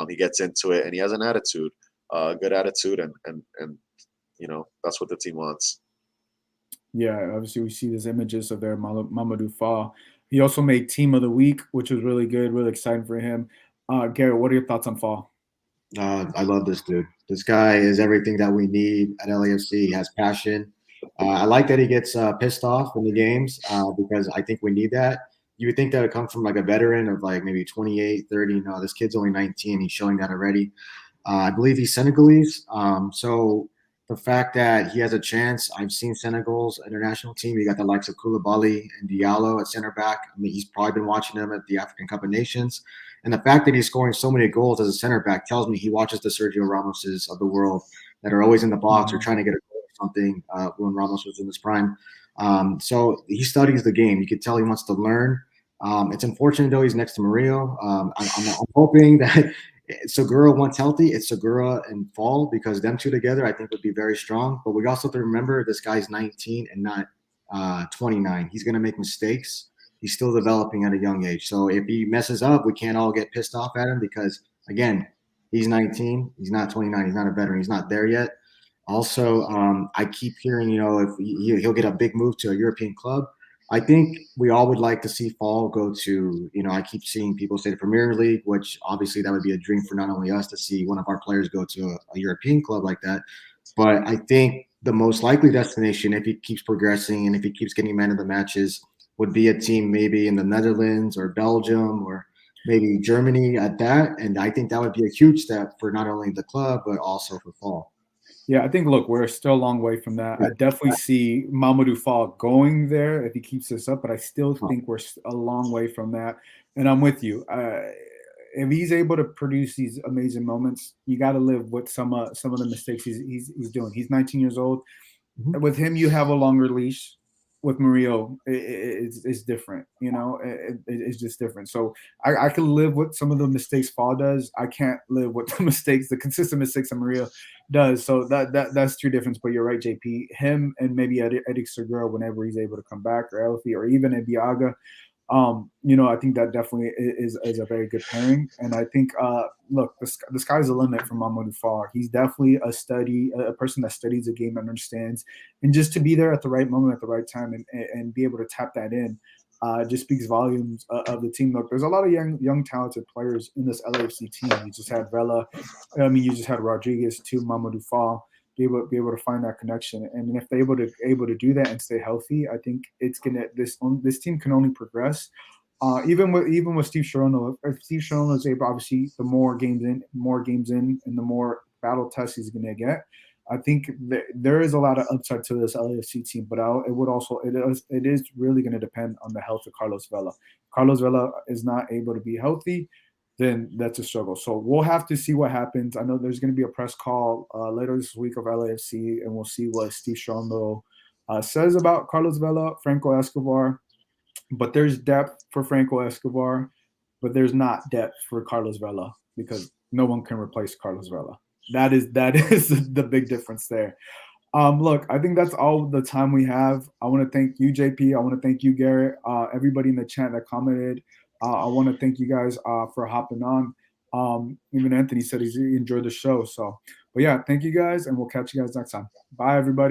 [SPEAKER 6] He gets into it, and he has an attitude, good attitude, and that's what the team wants.
[SPEAKER 1] Yeah, obviously we see these images of their Mamadou Fall. He also made Team of the Week, which was really good, really exciting for him. Garrett, what are your thoughts on Fall?
[SPEAKER 7] I love this dude. This guy is everything that we need at LAFC. He has passion. I like that he gets pissed off in the games because I think we need that. You would think that would come from like a veteran of like maybe 28, 30. No, this kid's only 19. He's showing that already. I believe he's Senegalese. So the fact that he has a chance, I've seen Senegal's international team. You got the likes of Koulibaly and Diallo at center back. I mean, he's probably been watching them at the African Cup of Nations. And the fact that he's scoring so many goals as a center back tells me he watches the Sergio Ramoses of the world that are always in the box or trying to get a goal or something when Ramos was in his prime. So he studies the game. You could tell he wants to learn. It's unfortunate, though, he's next to Murillo. I'm hoping that Segura, once healthy, it's Segura and Fall, because them two together, I think, would be very strong. But we also have to remember this guy's 19 and not 29. He's going to make mistakes. He's still developing at a young age. So if he messes up, we can't all get pissed off at him because, again, he's 19. He's not 29. He's not a veteran. He's not there yet. Also, I keep hearing, if he'll get a big move to a European club. I think we all would like to see Fall go to, I keep seeing people say the Premier League, which obviously that would be a dream for not only us to see one of our players go to a European club like that. But I think the most likely destination, if he keeps progressing and if he keeps getting man of the matches, would be a team maybe in the Netherlands or Belgium or maybe Germany at that. And I think that would be a huge step for not only the club, but also for Fall.
[SPEAKER 1] Yeah, I think, look, we're still a long way from that. I definitely see Mamadou Fall going there if he keeps this up, but I still think we're a long way from that. And I'm with you. If he's able to produce these amazing moments, you got to live with some of the mistakes he's doing. He's 19 years old. Mm-hmm. With him, you have a longer leash. With Murillo, it's different. It's just different. So I can live with some of the mistakes Fall does. I can't live with the consistent mistakes that Murillo does. So that's two difference. But you're right, JP. Him and maybe Eric Segura whenever he's able to come back, or Elfie, or even Ibiaga. I think that definitely is a very good pairing. And I think, look, the sky's the limit for Mamadou Fall. He's definitely a person that studies the game and understands. And just to be there at the right moment, at the right time, and be able to tap that in, just speaks volumes of the team. Look, there's a lot of young talented players in this LAFC team. You just had Vela. You just had Rodriguez to Mamadou Fall. Be able to find that connection, and if they're able to do that and stay healthy, I think this team can only progress. Even with Steve Sharona, if Steve Sharona is able, obviously, the more games in, and the more battle tests he's going to get, I think there is a lot of upside to this LAFC team. But it is really going to depend on the health of Carlos Vela. Carlos Vela is not able to be healthy, then that's a struggle. So we'll have to see what happens. I know there's going to be a press call later this week of LAFC, and we'll see what Steve Sharona says about Carlos Vela, Franco Escobar. But there's depth for Franco Escobar, but there's not depth for Carlos Vela because no one can replace Carlos Vela. That is the big difference there. Look, I think that's all the time we have. I want to thank you, JP. I want to thank you, Garrett. Everybody in the chat that commented. I want to thank you guys for hopping on. Even Anthony said he enjoyed the show. So, but yeah, thank you guys, and we'll catch you guys next time. Bye, everybody.